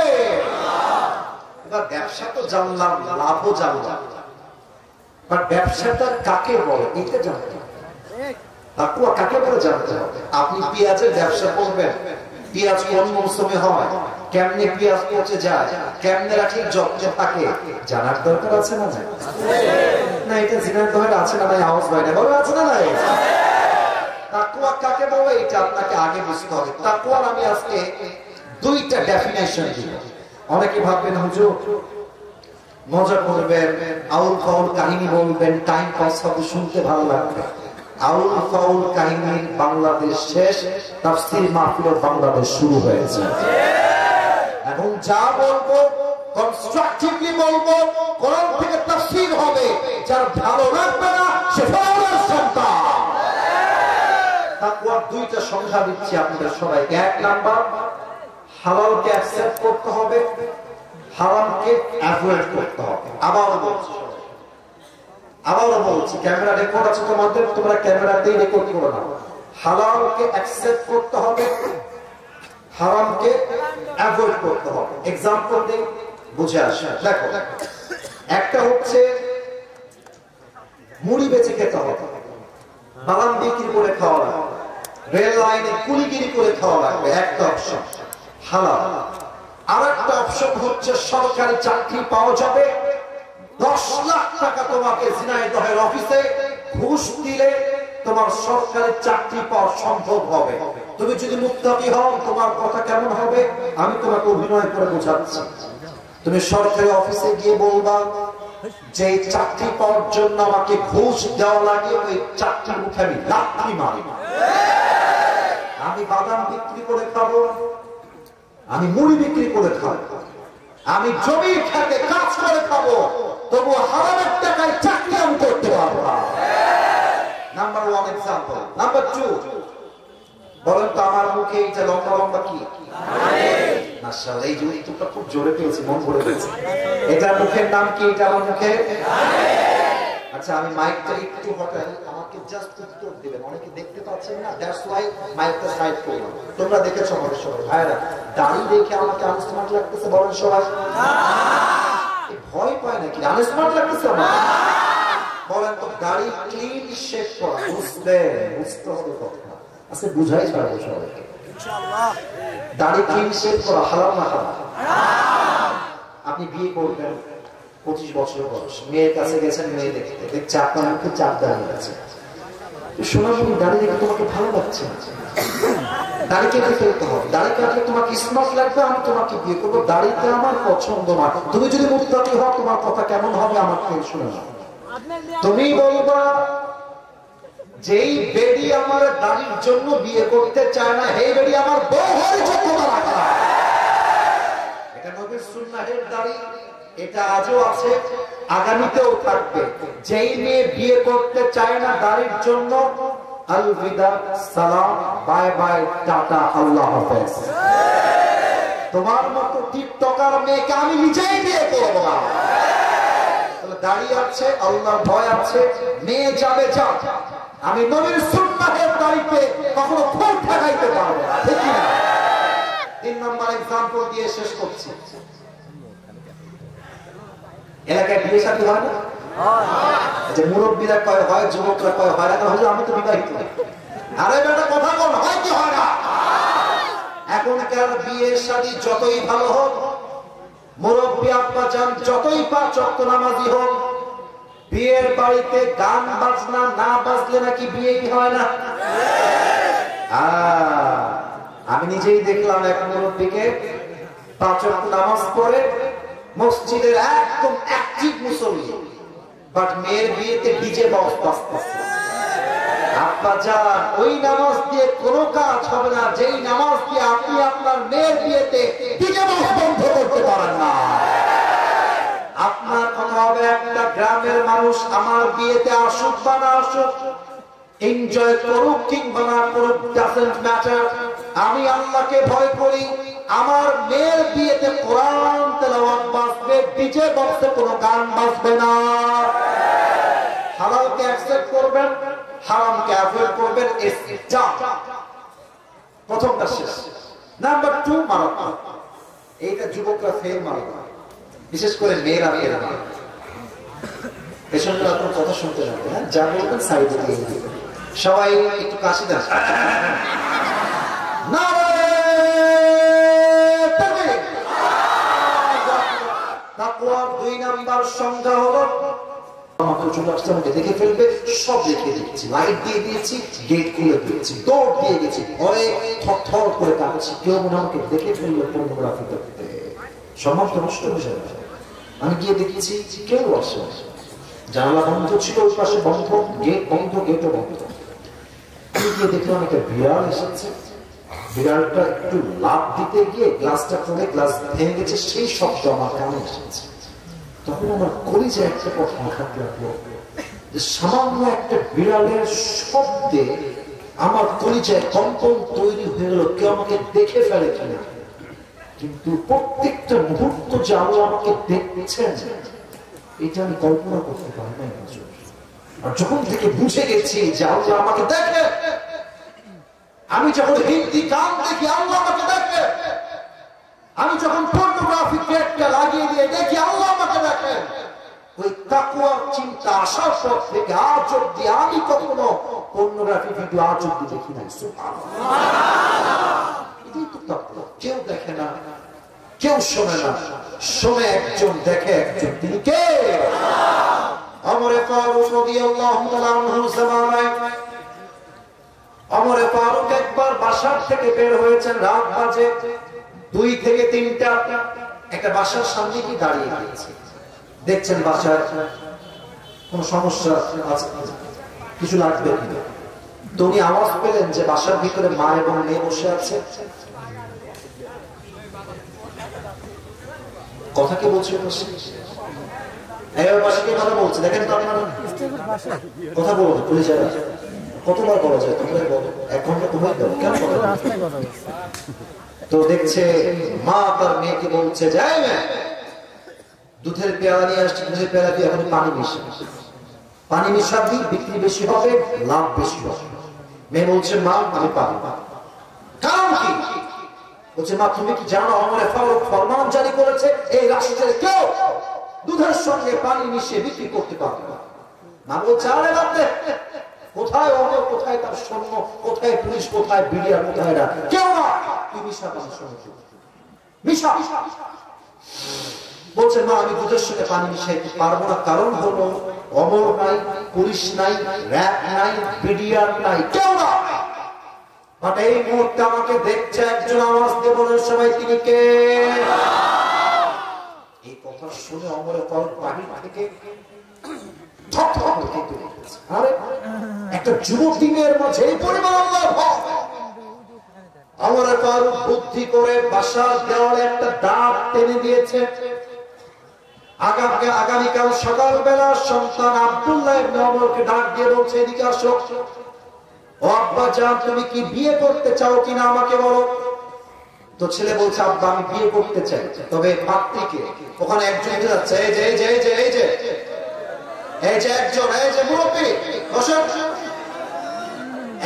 এবার ব্যবসা তো জানলাম, লাভও জানলাম, বাট ব্যবসাটা কাকে বলে এটা জানতে হবে। তাকওয়া কাকে বলে জানতে হবে। আপনি পেঁয়াজের ব্যবসা করবেন, পেঁয়াজ কোন মৌসুমে হয়, কেমনে পেঁয়াজ পচে যায়, কেমনে রাখলে যত্ন থাকে, জানার দরকার আছে না? না এটা জিনার দরকার আছে না? আওয়াজ হয় না, বলে আছে না? নাই। তাকওয়া কাকে বলে এটা আপনাকে আগে বুঝতে হবে। তাকওয়ার আমি আজকে 2টা ডেফিনেশন দিব। অনেকে ভাববেন হুজুর মজা করবেন, আউল ফাউল কাহিনী বলবেন, টাইম পাস হবে, শুনতে ভালো লাগবে। আউল ফাউল কাহিনীর বাংলাদেশ শেষ, তাফসীর মাহফিলের বাংলাদেশ শুরু হয়েছে। এখন যা বলবো কনস্ট্রাকটিভলি বলবো, কোরআন থেকে তাফসীর হবে, যার ভালো লাগবে না সে ফেরাউনের সন্তান। তাকওয়ার 2টা সংজ্ঞা দিচ্ছি আপনাদের সবাইকে। 1 নাম্বার, হালালকে অ্যাকসেপ্ট করতে হবে, হারামকে অ্যাভয়েড করতে হবে। আবারও বলছি, ক্যামেরা রেকর্ড আছে তোমাদের, তোমরা ক্যামেরাতেই রেকর্ড করো না। হালালকে অ্যাকসেপ্ট করতে হবে, হারামকে অ্যাভয়েড করতে হবে। এক্সাম্পল দিই, বুঝে আসে। দেখো, একটা হচ্ছে মুড়ি বেচে খেতে হবে, বাদাম বিক্রি করে খাওয়া লাগবে, রেল লাইনে কুলিগিরি করে খাওয়া লাগবে, একটা অপশন হালাল। আর একটা অপশন হচ্ছে সরকারি চাকরি পাওয়া যাবে, 10 লাখ টাকা তোমাকে ঝিনাইদহের অফিসে ঘুষ দিলে তোমার সরকারি চাকরি পাওয়া সম্ভব হবে। তুমি যদি মুত্তাকি হও তোমার কথা কেমন হবে আমি তোমাকে অভিনয় করে বোঝাচ্ছি। তুমি সরকারি অফিসে গিয়ে বলবা যে চাকরি পাওয়ার জন্য আমাকে ঘুষ দেওয়া লাগে, ওই চাকরির মুখে আমি লাথি মারি। আমি বাদাম বিক্রি করে খাবো, আমি মুড়ি বিক্রি করে খাবো, আমি জমির খেতে কাজ করে খাবো, তবু হারামের টাকায় চাকরি আমি করতে পারবো না। Number 1 example. নাম্বার 2, বলেন তো আমার মুখে এইটা লম্বা লম্বা কি? মাশাআল্লাহ, এই যুক্তিটা খুব জোরে পেয়েছি, মন ভরে গেছে। এটা মুখের নাম কি? এটা আমার মুখে। আচ্ছা, আমি মাইকটা একটু হটাই, আমাকে জাস্ট উত্তর দিবেন। অনেকে দেখতে পাচ্ছেন না, দ্যাটস ওয়াই মাইকটা সাইড করলাম। তোমরা দেখেছো আমাদের সবাই ভাইরা, দাড়ি দেখে আমাকে আনস্মার্ট লাগতেছে, বলেন সবাই না? ভয় পায় নাকি? আনস্মার্ট লাগতেছে আমার? বলেন তো, দাড়ি ক্লিন শেভ করা বুঝতে হবে কথা। আচ্ছা, বুঝাই যাবে সবাইকে। দাড়ি ক্লিন শেভ করা হারাম না হারাম? আপনি বিয়ে করবেন, 25 বছর বয়স, মেয়ের কাছে গেছেন, মেয়ে দেখতে দেখছে আপনার মুখে চাপ দাঁড়িয়ে আছে, সোনামণি দাড়ি দেখে তোমাকে ভালো লাগছে, দাড়ি কেটে ফেলতে হবে, দাড়ি কাটলে তোমাকে স্মার্ট লাগবে, আমি তোমাকে বিয়ে করবো, দাড়িতে আমার পছন্দ না। তুমি যদি মুত্তাকি হও, তোমার কথা কেমন হবে আমাকে শুনে নাও। তুমি বলবা যেই বেডি আমার দাড়ির জন্য বিয়ে করতে চায় না, এই বেডি আমার বউ হওয়ার যোগ্যতা রাখা। এটা নবীর সুন্নাহের দাড়ি, এটা আজও আছে, আগামীতেও থাকবে। যেই মেয়ে বিয়ে করতে চায় না দাড়ির জন্য, আলবিদা, সালাম, বাই বাই, টাটা, আল্লাহ হাফেজ। তোমার মতো টিকটকার মেয়েকে আমি নিজেই বিয়ে করবো না। দাড়ি আছে, আল্লাহর ভয় আছে, মেয়ে যাবে যা, আমি নবীর সুন্নাহের দাড়িতে কখনো ফুল ঠেকাইতে পারবো না, ঠিক না? 3 নম্বর এক্সাম্পল দিয়ে শেষ করছি। এলাকায় বিয়ে শাদী হয় না? যে মুরব্বীরা কয় হয়, যুবকরা কয় হয় না, তাহলে আমি তো বিবাহিত। আরে বেটা, কথা বল, হয় কি হয় না? এখনকার বিয়ে শাদী যতই ভালো হোক, মুরব্বী আব্বা জান যতই 5 ওয়াক্ত নামাজি হোক, বিয়ের বাড়িতে গান বাজনা না বাজলে নাকি বিয়েই হয় না। আমি নিজেই দেখলাম এক মুরব্বীকে 5 ওয়াক্ত নামাজ পড়ে মসজিদের একদম অ্যাক্টিভ মুসল্লি, বাট মেয়ের বিয়েতে ডিজে বক্স বাজতেছে। আব্বা জান, ওই নামাজ দিয়ে কোনো কাজ হবে না যেই নামাজ দিয়ে আপনি আপনার মেয়ের বিয়েতে ডিজে বক্স বন্ধ করতে পারেন না। আপনার কথা হবে, একটা গ্রামের মানুষ আমার বিয়েতে আসুক বা না আসুক, এনজয় করুক কিংবা না করুক, ডাজন্ট ম্যাটার। আমি আল্লাহকে ভয় করি, আমার মেয়ের বিয়েতে কোরআন তেলাওয়াত বাজবে, ডিজে বক্সে কোনো গান বাজবে না। হালালকে অ্যাকসেপ্ট করবেন, হারামকে অ্যাভয়েড করবেন। প্রথমটা শেষ। নাম্বার 2, মারাত্মক। এইটা যুবকরা ফেল মারে, বিশেষ করে মেয়েরা ফেল মারে। পেছনে আপনার কথা শুনতে যাবে, হ্যাঁ, যা বলবেন সাইডে দিয়ে দিবেন। সবাই একটু কাশি দেন। তাকওয়ার 2 নাম্বার সংজ্ঞা হলো, আমাকে চলে আসতে আমাকে দেখে ফেলবে, সব দেখে দিচ্ছি, লাইট দিয়ে দিয়েছি, গেট খুলে দিয়েছি, দৌড় দিয়ে গেছি, ভয়ে থরথর করে কাঁপছি, কেউ মনে আমাকে দেখে ফেললে পর্নোগ্রাফি করতে, সম্মান নষ্ট হয়ে যাবে। আমি গিয়ে দেখেছি কেউ আসে, জানালা বন্ধ ছিল, ওই পাশে বন্ধ, গেট বন্ধ, গেটও বন্ধ। আমি গিয়ে দেখলাম একটা বিড়াল এসেছে, বিড়ালটা একটু লাফ দিতে গিয়ে গ্লাসটা পড়ে গ্লাস ভেঙে গেছে, সেই শব্দ আমার কানে এসেছে। তখন আমার কলিজায় একটা কথা আঘাত লাগলো, যে সামান্য একটা বিড়ালের শব্দে আমার কলিজায় কম্পন তৈরি হয়ে গেল, কেউ আমাকে দেখে ফেলে কিনা। কিন্তু প্রত্যেকটা মুহূর্ত যে আল্লাহ আমাকে দেখছেন, এটা আমি কল্পনা করতে পারি না। আর যখন থেকে বুঝে গেছি যে আল্লাহ আমাকে দেখে, আমি যখন হিন্দি গান দেখি আল্লাহ আমাকে দেখে, আমি যখন পর্নোগ্রাফি গেটটা লাগিয়ে দিয়ে দেখি আল্লাহ আমাকে দেখে, ওই তাকওয়ার চিন্তা আসার পর থেকে আজ অব্দি আমি কখনো পর্নোগ্রাফি ভিডিও আজ অব্দি দেখি নাই। এটাই তো তাকওয়া। কেউ দেখে না, কেউ শোনে না, শোনে একজন, দেখে একজন, তিনি কে? ওমর ফারুক রাদিয়াল্লাহু তাআলা আনহু জামানায় ওমর ফারুক একবার বাসার থেকে বের হয়েছেন, রাত বাজে 2 থেকে 3টা। একটা বাসার সামনে কি দাঁড়িয়ে গিয়েছে, দেখছেন বাসার কোন সমস্যা আছে, কিছু লাগবে কিনা। তো উনি আওয়াজ পেলেন যে বাসার ভিতরে মা এবং মেয়ে বসে আছে। কথা কি বলছে? কথা বলছে, দেখেন কথা বলো পুলিশেরা, কতবার বলা যায় তোমরা বলো, 1 ঘন্টা তোমায় দাও কেন? তো দেখছে মা তার মেয়েকে বলছে যে দুধের পেয়ালা নিয়ে আসছে, দুধের পেয়ালা দিয়ে এখন পানি মিশাবি, বিক্রি বেশি হবে, লাভ বেশি হবে। মেয়ে বলছে মা আমি পাবো, কারণ কি? বলছে মা তুমি কি জানো ওমর ফারুক ফরমান জারি করেছে এই রাষ্ট্রের কেউ দুধের সঙ্গে পানি মিশিয়ে বিক্রি করতে পারবে না। মা বলছে আরে বাপরে, কোথায় ওমর, কোথায় তার সৈন্য, কোথায় পুলিশ, কোথায় বিডিআর, কোথায় না, কেউ না, তুই মিশা পানির সঙ্গে মিশা। বলছে মা আমি দুধের সাথে পানি মিশাইতে পারবো না, কারণ হলো ওমর নাই, পুলিশ নাই, র‍্যাব নাই, বিডিআর নাই, কেউ না। বাট এই মুহূর্তে আমাকে দেখছে একজন, আওয়াজ দিয়ে বলেন সবাই তিনি কে? এই কথা শুনে ওমর ফারুক বাহির থেকে আরে একটা যুবক টিমের মাঝে এই পরিমাণ ওমর ফারুক বুদ্ধি করে বাসার দেওয়ালে একটা দাঁত টেনে দিয়েছে। আগামীকাল সকালবেলা সন্তান আব্দুল্লাহ ইবনে ওমরকে ডাক দিয়ে বলছে এদিকে আসো, ও আব্বা জান তুমি কি বিয়ে করতে চাও কিনা আমাকে বলো। তো ছেলে বলছে আব্বা আমি বিয়ে করতে চাই, তবে পাত্রীকে। ওখানে একজন যাচ্ছে, এই যে এই যে এই যে এই যে এই যে একজন, এই যে মুরব্বী বসেন।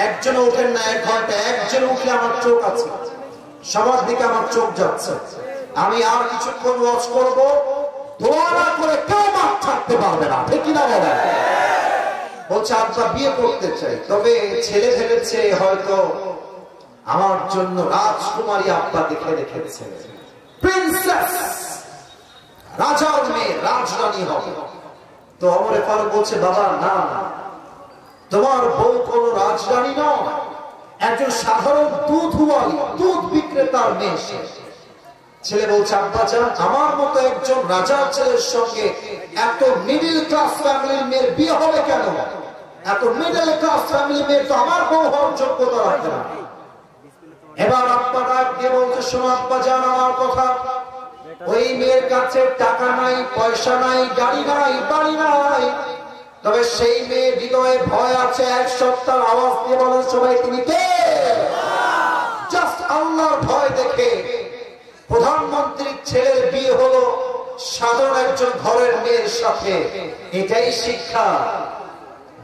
একজন উঠেন না 1 ঘন্টা, একজন উঠলে আমার চোখ আছে, সবার দিকে আমার চোখ যাচ্ছে। আমি আর কিছুক্ষণ ওয়াচ করবো, দোয়া না করে কেউ মাঠ ছাড়তে পারবে না, ঠিক কিনা বলেন? বলছে আব্বা বিয়ে করতে চাই, তবে ছেলে ভেবেছে হয়তো আমার জন্য রাজকুমারী আব্বা দেখে রেখেছে, প্রিন্সেস, রাজার মেয়ে, রাজরানী হবে। তো ওমর ফারুক বলছে বাবা না, তোমার বউ কোন রাজরানী নয়, একজন সাধারণ দুধওয়ালি, দুধ বিক্রেতার মেয়ে। ছেলে বলছে আব্বা জান আমার মতো একজন রাজার ছেলের সঙ্গে এত মিডল ক্লাস ফ্যামিলির মেয়ের বিয়ে হবে কেন? এত মিডল ক্লাস ফ্যামিলির মেয়ে তো আমার বউ হওয়ার যোগ্যতা রাখে না। এবার আব্বা ডাক দিয়ে বলছে শোনো আব্বা জান আমার কথা, ওই মেয়ের কাছে টাকা নাই, পয়সা নাই, গাড়ি নাই, বাড়ি নাই, তবে সেই মেয়ের হৃদয়ে ভয় আছে। 1 সপ্তাহ আওয়াজ দিয়ে বলেন সবাই তিনি কে? জাস্ট আল্লাহর ভয় দেখে প্রধানমন্ত্রীর ছেলের বিয়ে হলো সাধারণ একজন ঘরের মেয়ের সাথে। এটাই শিক্ষা।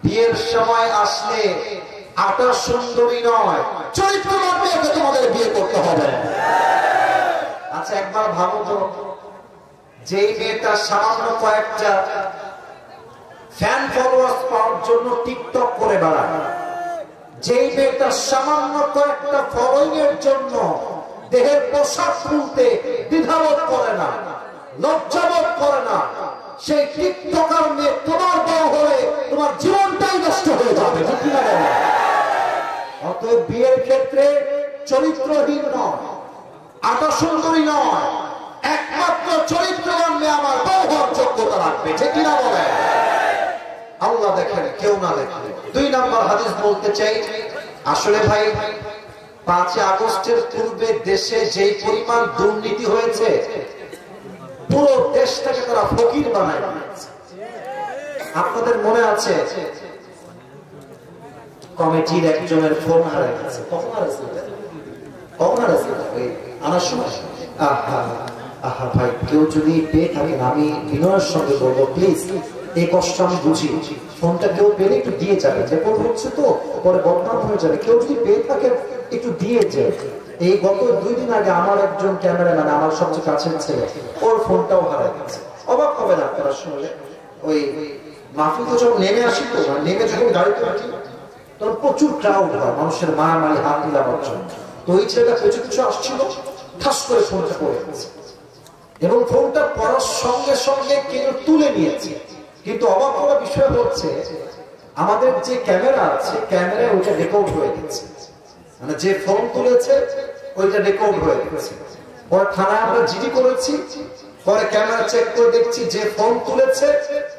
বিয়ের সময় আসলে আটা সুন্দরী নয়, চরিত্রবান মেয়েকে তোমাদের বিয়ে করতে হবে। আচ্ছা একবার ভাবো তো, যেই মেয়েটা সামান্য কয়েকটা ফ্যান ফলোয়ার্স পাওয়ার জন্য টিকটক করে বেড়ায়, যেই মেয়েটা সামান্য কয়েকটা ফলোইং এর জন্য দেহের পোশাক খুলতে দ্বিধাবোধ করে না, লজ্জাবোধ করে না, সেই টিকটকার মেয়ে তোমার বউ হলে তোমার জীবনটাই নষ্ট হয়ে যাবে, ঠিক না বলো? অতএব বিয়ের ক্ষেত্রে চরিত্রহীন নয়, আটা সুন্দরী নয়, একমাত্র চরিত্রবান মেয়ে আমার বউ হওয়ার যোগ্যতা রাখবে, ঠিক না বলে? আল্লাহ দেখেন, কেউ না দেখেন। 2 নম্বর হাদিস বলতে চাই, আসলে ভাই 5 আগস্টের পূর্বে দেশে যেই পরিমাণ দুর্নীতি হয়েছে, পুরো দেশটাকে তারা ফকির বানায় দিয়েছে। আপনাদের মনে আছে কমিটির একজনের ফোন হারিয়ে গেছে, কখন হারিয়েছে আনার সময়। আহা ভাই, কেউ যদি পেয়ে থাকেন আমি বিনয়ের সঙ্গে বলবো প্লিজ, এই কষ্ট আমি বুঝি, ফোনটা কেউ পেলে একটু দিয়ে যাবে, রেকর্ড হচ্ছে তো পরে বদনাম হয়ে যাবে, কেউ যদি পেয়ে থাকে একটু দিয়ে যায়। এই গত 2 দিন আগে আমার একজন ক্যামেরাম্যান, আমার সবচেয়ে কাছের ছেলে, ওর ফোনটাও হারাই গেছে। অবাক হবে না আপনারা শুনলে, ওই মাহফিলে যখন নেমে আসি তো, নেমে যখন গাড়িতে আসি তখন প্রচুর ক্রাউড হয়, মানুষের মারামারি হাত মিলাবার জন্য। তো ওই ছেলেটা পেছু পিছু আসছিল, ঠাস করে ফোনটা পড়ে গেছে এবং ফোনটা পড়ার সঙ্গে সঙ্গে কেউ তুলে নিয়েছে। কিন্তু অবাক হওয়ার বিষয় হচ্ছে আমাদের যে ক্যামেরা আছে, ক্যামেরায় ওইটা রেকর্ড হয়ে গেছে, মানে যে ফোন তুলেছে ওইটা রেকর্ড হয়ে গেছে। পরে থানায় আমরা জিডি করেছি, পরে ক্যামেরা চেক করে দেখছি যে ফোন তুলেছে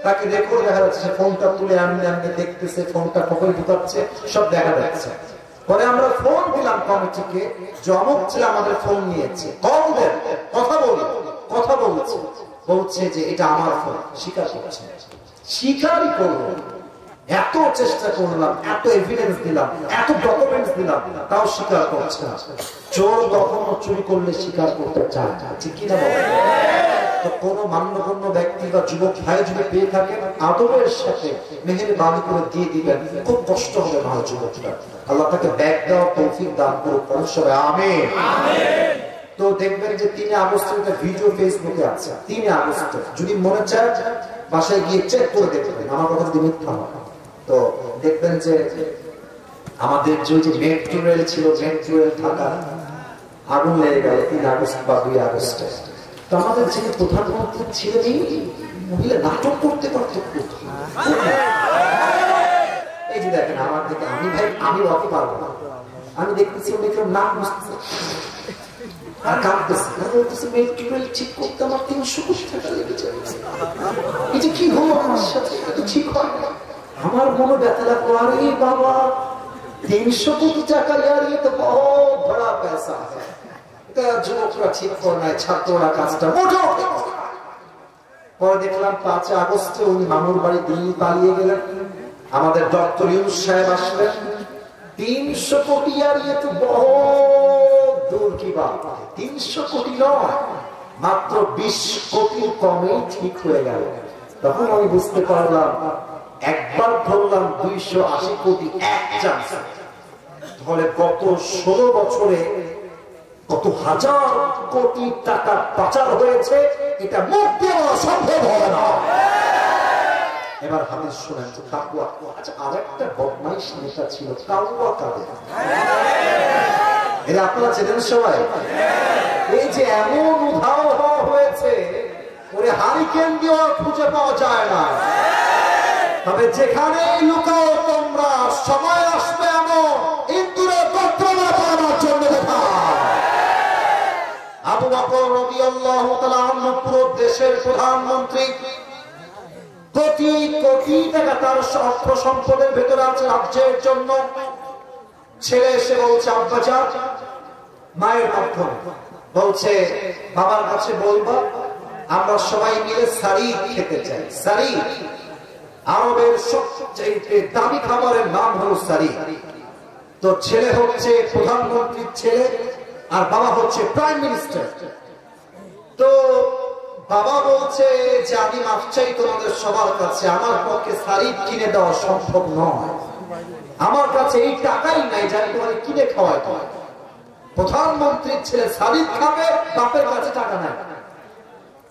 তাকে রেকর্ড দেখা যাচ্ছে, সে ফোনটা তুলে আমি দেখতেছে, ফোনটা পকেটে ঢুকাচ্ছে, সব দেখা যাচ্ছে। পরে আমরা ফোন দিলাম কমিটিকে, জমক ছিল আমাদের ফোন নিয়েছে, কল দেন, কথা বলছে, বলছে যে এটা আমার ফোন, স্বীকার করছে, স্বীকারই করবো। এত চেষ্টা করলাম, এত এভিডেন্স দিলাম, এত ডকুমেন্টস দিলাম, তাও স্বীকার করছে না। চোর কখনো চুরি করলে স্বীকার করতে চায় না, ঠিক কিনা বলেন? তো কোন মান্যগণ্য ব্যক্তি বা যুবক ভাই যদি পেয়ে থাকেন, আদরের সাথে মেহেরবানি করে দিয়ে দিবেন, খুব কষ্ট হবে ভালো যুবকরা। আল্লাহ তাকে ব্যাগ দেওয়া তৌফিক দান করুক, সবাই আমিন। তো দেখবেন যে 3 আগস্টের একটা ভিডিও ফেসবুকে আছে, 3 আগস্ট, যদি মনে চায় বাসায় গিয়ে চেক করে দেখবেন, আমার কথা যদি মিথ্যা হয়। তো দেখবেন যে আমাদের যে মেট্রো রেল ছিল, মেট্রো রেল ঢাকা আগুন লেগে গেল 3 আগস্ট বা 2 আগস্টে। তো আমাদের যিনি প্রধানমন্ত্রী ছিলেন, মহিলা নাটক করতে করতে, এই যে দেখেন আমার দিকে, আমি রকে পারবো না, আমি দেখতেছি উনি কেউ নাম বুঝতেছে আর কাঁদতেছে, বলতেছে মেট্রো রেল ঠিক করতে আমার 300 কোটি টাকা লেগেছে, এটা কি হলো আমার সাথে, এটা তো ঠিক হয় না। আমার মনে ব্যথা লাগলো, আরে বাবা 300 কোটি টাকা यार, ये तो बहुत बड़ा पैसा है। এটা যুবকরা ঠিক করে নাই, ছাত্ররা কাজটা মোটেও ঠিক করে না। পরে দেখলাম 5 আগস্টে উনি মামুর বাড়ি দিল্লি পালিয়ে গেলেন, আমাদের ডক্টর ইউনূস সাহেব আসলেন। 300 কোটি यार, ये तो बहुत दूर की बात है। 300 কোটি নয়, মাত্র 20 কোটির কমে ঠিক হয়ে গেল। তখন আমি বুঝতে পারলাম, একবার ধরলাম 280 কোটি এক চান্স, তাহলে গত 16 বছরে কত হাজার কোটি টাকা পাচার হয়েছে, এটা মুখ দিয়ে বলা সম্ভব হবে না। এবার হাদিস শুনেন তো, তাকওয়া। আচ্ছা, আরেকটা বদমাইশ নেতা ছিল, কাউয়া কাদের, এটা আপনারা চেনেন সবাই? এই যে এমন উধাও হওয়া হয়েছে, ওরে হারিকেন দিয়েও খুঁজে পাওয়া যায় না। তবে যেখানে লুকাও তোমরা, সময় আসবে এমন ইন্দুরের গর্তনা পাওয়ার জন্য। দেখা আবু বকর রাদিয়াল্লাহু তাআলা আনহু পুরো দেশের প্রধানমন্ত্রী, কোটি কোটি টাকা তার অর্থ সম্পদের ভেতরে আছে রাজ্যের জন্য। ছেলে এসে বলছে, আব্বাজান, মায়ের মাধ্যমে বলছে, বাবার কাছে বলবা আমরা সবাই মিলে সারিদ খেতে চাই। সারিদ আরবের সবচেয়ে দামি খাবারের নাম হলো সারিদ। তো ছেলে হচ্ছে প্রধানমন্ত্রীর ছেলে, আর বাবা হচ্ছে প্রাইম মিনিস্টার। তো বাবা বলছে যে আমি মাফ চাই তোমাদের সবার কাছে, আমার পক্ষে সারিদ কিনে দেওয়া সম্ভব নয়, আমার কাছে এই টাকাই নাই যাই তোমাদের কিনে খাওয়াই। প্রধানমন্ত্রীর ছেলে সারিদ খাবে, বাপের কাছে টাকা নাই।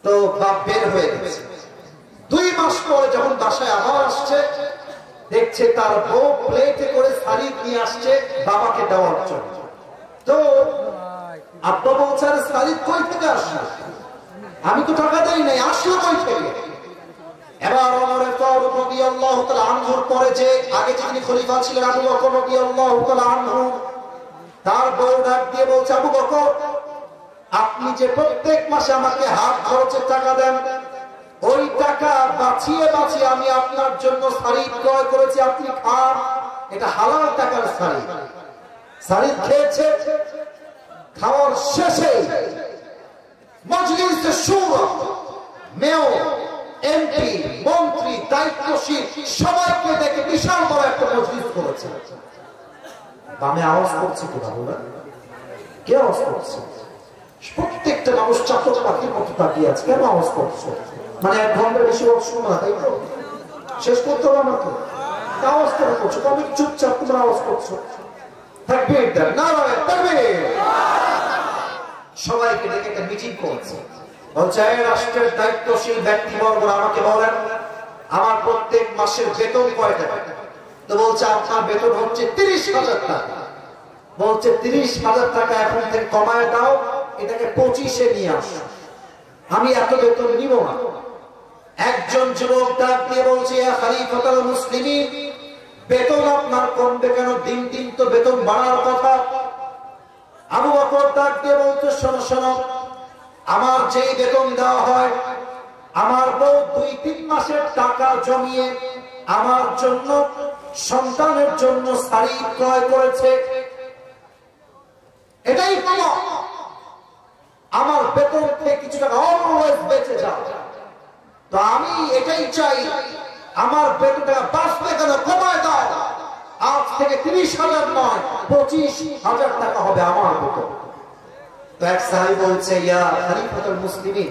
তো বাপ বের হয়ে গেছে। 2 মাস পরে যখন বাসায় আবার আসছে, দেখছে তার বউ প্লেটে করে সারিদ নিয়ে আসছে বাবাকে দেওয়ার জন্য। তো আব্বা বলছে, আরে সারিদ কই থেকে আসলো, আমি তো টাকা দেই নাই, আসলো কই থেকে? এবার ওমর ফারুক রাদিয়াল্লাহু তাআলা আনহুর পরে যে আগে যিনি খলিফা ছিলেন আবু বকর রাদিয়াল্লাহু তাআলা আনহু, তার বউ ডাক দিয়ে বলছে, আবু বকর, আপনি যে প্রত্যেক মাসে আমাকে হাত খরচের টাকা দেন, ওই টাকা বাঁচিয়ে বাঁচিয়ে আমি আপনার জন্য সারিদ ক্রয় করেছি, আপনি খান, এটা হালাল টাকার সারিদ। সারিদ খেয়েছে, খাওয়ার শেষে মজলিসে শুরা, মেয়র, এমপি, মন্ত্রী, দায়িত্বশীল সবাইকে দেখে বিশাল বড় একটা মজলিস করেছে। বামে আওয়াজ করছে কি বাবুরা? কে আওয়াজ করছে? প্রত্যেকটা মানুষ চাতক পাখির মতো তাকিয়ে আছে। কেন আওয়াজ করছো? মানে 1 ঘন্টা বেশি শুনো না, তাই তো? শেষ করতে হবে আমাকে, আওয়াজ করে করছো। আমি চুপচাপ, তোমরা আওয়াজ করছো। তাকবীর দেন, নারায়ে তাকবীর। সবাইকে ডেকে একটা মিটিং করছে। বলছে, রাষ্ট্রের দায়িত্বশীল ব্যক্তিবর্গরা আমাকে বলেন, আমার প্রত্যেক মাসের বেতন কয় টাকা? তো বলছে, আপনার বেতন হচ্ছে 30,000 টাকা। বলছে, 30,000 টাকা এখন থেকে কমায় দাও, এটাকে 25-এ নিয়ে আসো, আমি এত বেতন নিব না। একজন যুবক ডাক দিয়ে বলছে, ইয়া খলিফাতুল মুসলিমিন, বেতন আপনার কমবে কেন? দিন দিন তো বেতন বাড়ার কথা। আবু বকর ডাক দিয়ে বলতে, শোনো শোনো, আমার যেই বেতন দেওয়া হয়, আমার বউ 2-3 মাসের টাকা জমিয়ে আমার জন্য, সন্তানের জন্য শাড়ি ক্রয় করেছে, এটাই পাওয়া। আমার বেতন থেকে কিছু টাকা অলওয়েজ বেঁচে যায়। তো আমি এটাই চাই, আমার বেতনটা বাঁচবে কেন, কমায় দাও। আজ থেকে 30,000 নয়, 25,000 টাকা হবে আমার বেতন। তো এক সাহাবী বলছে, ইয়া খলিফাতুল মুসলিমিন,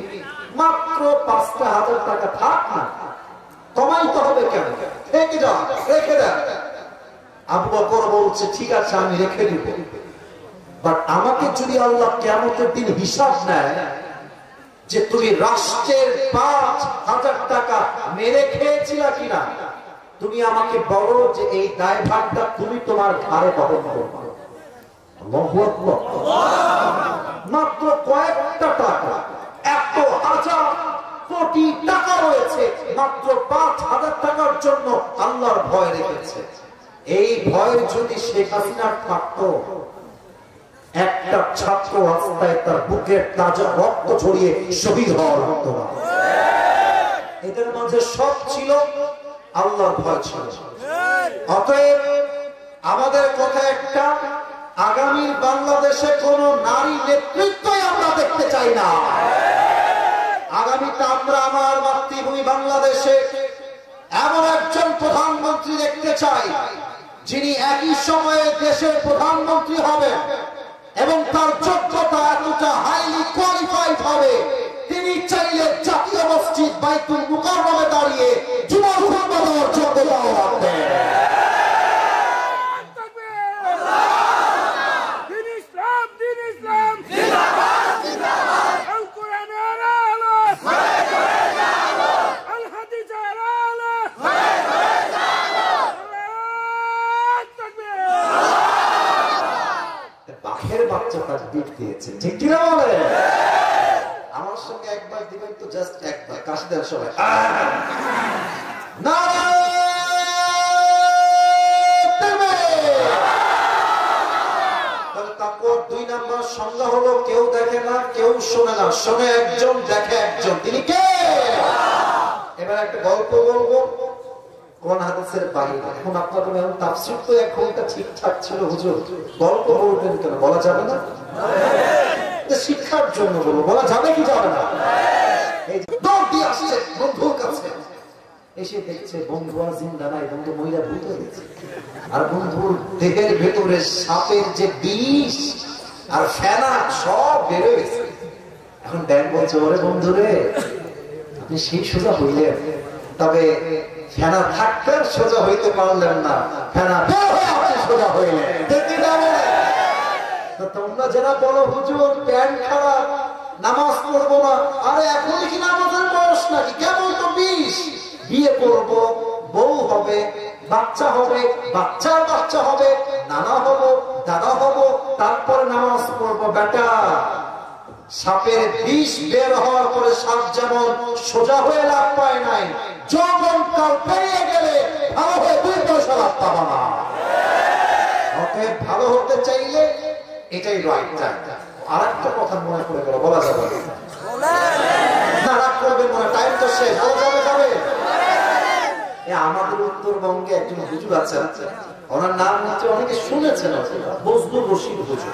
মাত্র 5,000 টাকা থাক না, কমাইতে হবে কেন, থেকে যাও, রেখে দেন। আবু বকর বলছে, ঠিক আছে আমি রেখে দিব, বাট আমাকে যদি আল্লাহ কিয়ামতের দিন হিসাব নেয় যে তুমি রাষ্ট্রের 5,000 টাকা মেরে খেয়েছিলা কিনা, তুমি আমাকে বলো যে এই দায়ভারটা তুমি তোমার ঘাড়ে বহন করবে। আল্লাহু আকবার। মাত্র কয়েকটা টাকা, 1,000 কোটি টাকা রয়েছে, মাত্র 5,000 টাকার জন্য আল্লাহর ভয় রেখেছে। এই ভয় যদি শেখ হাসিনার থাকতো, একটা ছাত্র রাস্তায় তার বুকের তাজা রক্ত ছড়িয়ে শহীদ হওয়ার হতো না। এদের মাঝে সব ছিল, আল্লাহর ভয় ছিল। অতএব আমাদের কথা একটা, আগামী বাংলাদেশে কোন নারী নেতৃত্বই আমরা দেখতে চাই না। আগামীতে আমরা আমার মাতৃভূমি বাংলাদেশে এমন একজন প্রধানমন্ত্রী দেখতে চাই, যিনি একই সময়ে দেশের প্রধানমন্ত্রী হবেন এবং তার যোগ্যতা এতটা হাইলি কোয়ালিফাইড হবে, তিনি চাইলে জাতীয় মসজিদ বাইতুল মুকাররমে দাঁড়িয়ে জুমার খুতবা দেওয়ার যোগ্যতাও রাখবেন। আমার সঙ্গে একবার দিবেন তো, জাস্ট একবার কাশি দেন সবাই। তাকওয়ার 2 নম্বর সংজ্ঞা হলো, কেউ দেখে না, কেউ শোনে না, শোনে একজন, দেখে একজন, তিনি কে? এবার একটা গল্প বলবো, কোন হাদিসের বাইরে। এখন আপনাদের এখন তাফসীর তো এক ঘন্টা ঠিকঠাক ছিল, হুজুর গল্প বলবেন কেন, বলা যাবে না? শিক্ষার জন্য বলবো, বলা যাবে কি যাবে না? এই দৌড় দিয়ে আসছে বন্ধুর কাছে, এসে দেখছে বন্ধু আর জিন্দা নাই, বন্ধু মহিলা ভূত হয়ে গেছে। আর বন্ধুর দেহের ভেতরে সাপের যে বিষ আর ফেনা সব বেড়ে গেছে। এখন ড্যান বলছে, ওরে বন্ধু রে, আপনি সেই সোজা হইলেন, তবে ফেনা থাকতে সোজা হইতে পারলেন না, ফেনা বের হয়ে আপনি সোজা হইলেন। তোমরা যারা বলো হুজুর প্যান্ট খারাপ, নামাজ পড়বো না, আরে এখনই কি নামাজের বয়স নাকি? কেবল তো 20, বিয়ে করবো, বউ হবে, বাচ্চা হবে, বাচ্চার বাচ্চা হবে, নানা হবো, দাদা হবো, তারপরে নামাজ পড়বো। বেটা, সাপের বিষ বের হওয়ার পরে সাপ যেমন সোজা হয়ে লাভ পায় নাই, যৌবনকাল পেরিয়ে গেলে ভালো হয়ে 2 পয়সা লাভ পাবা না। ওকে, ভালো হতে চাইলে এটাই রাইট টাইম। আর একটা কথা মনে পড়ে গেল, বলা যাবে না, রাগ করবেন মনে, টাইম তো শেষ, বলা যাবে? আমাদের উত্তরবঙ্গে একজন হুজুর আছেন, ওনার নাম হচ্ছে, অনেকে শুনেছেন, বজলুর রশিদ হুজুর।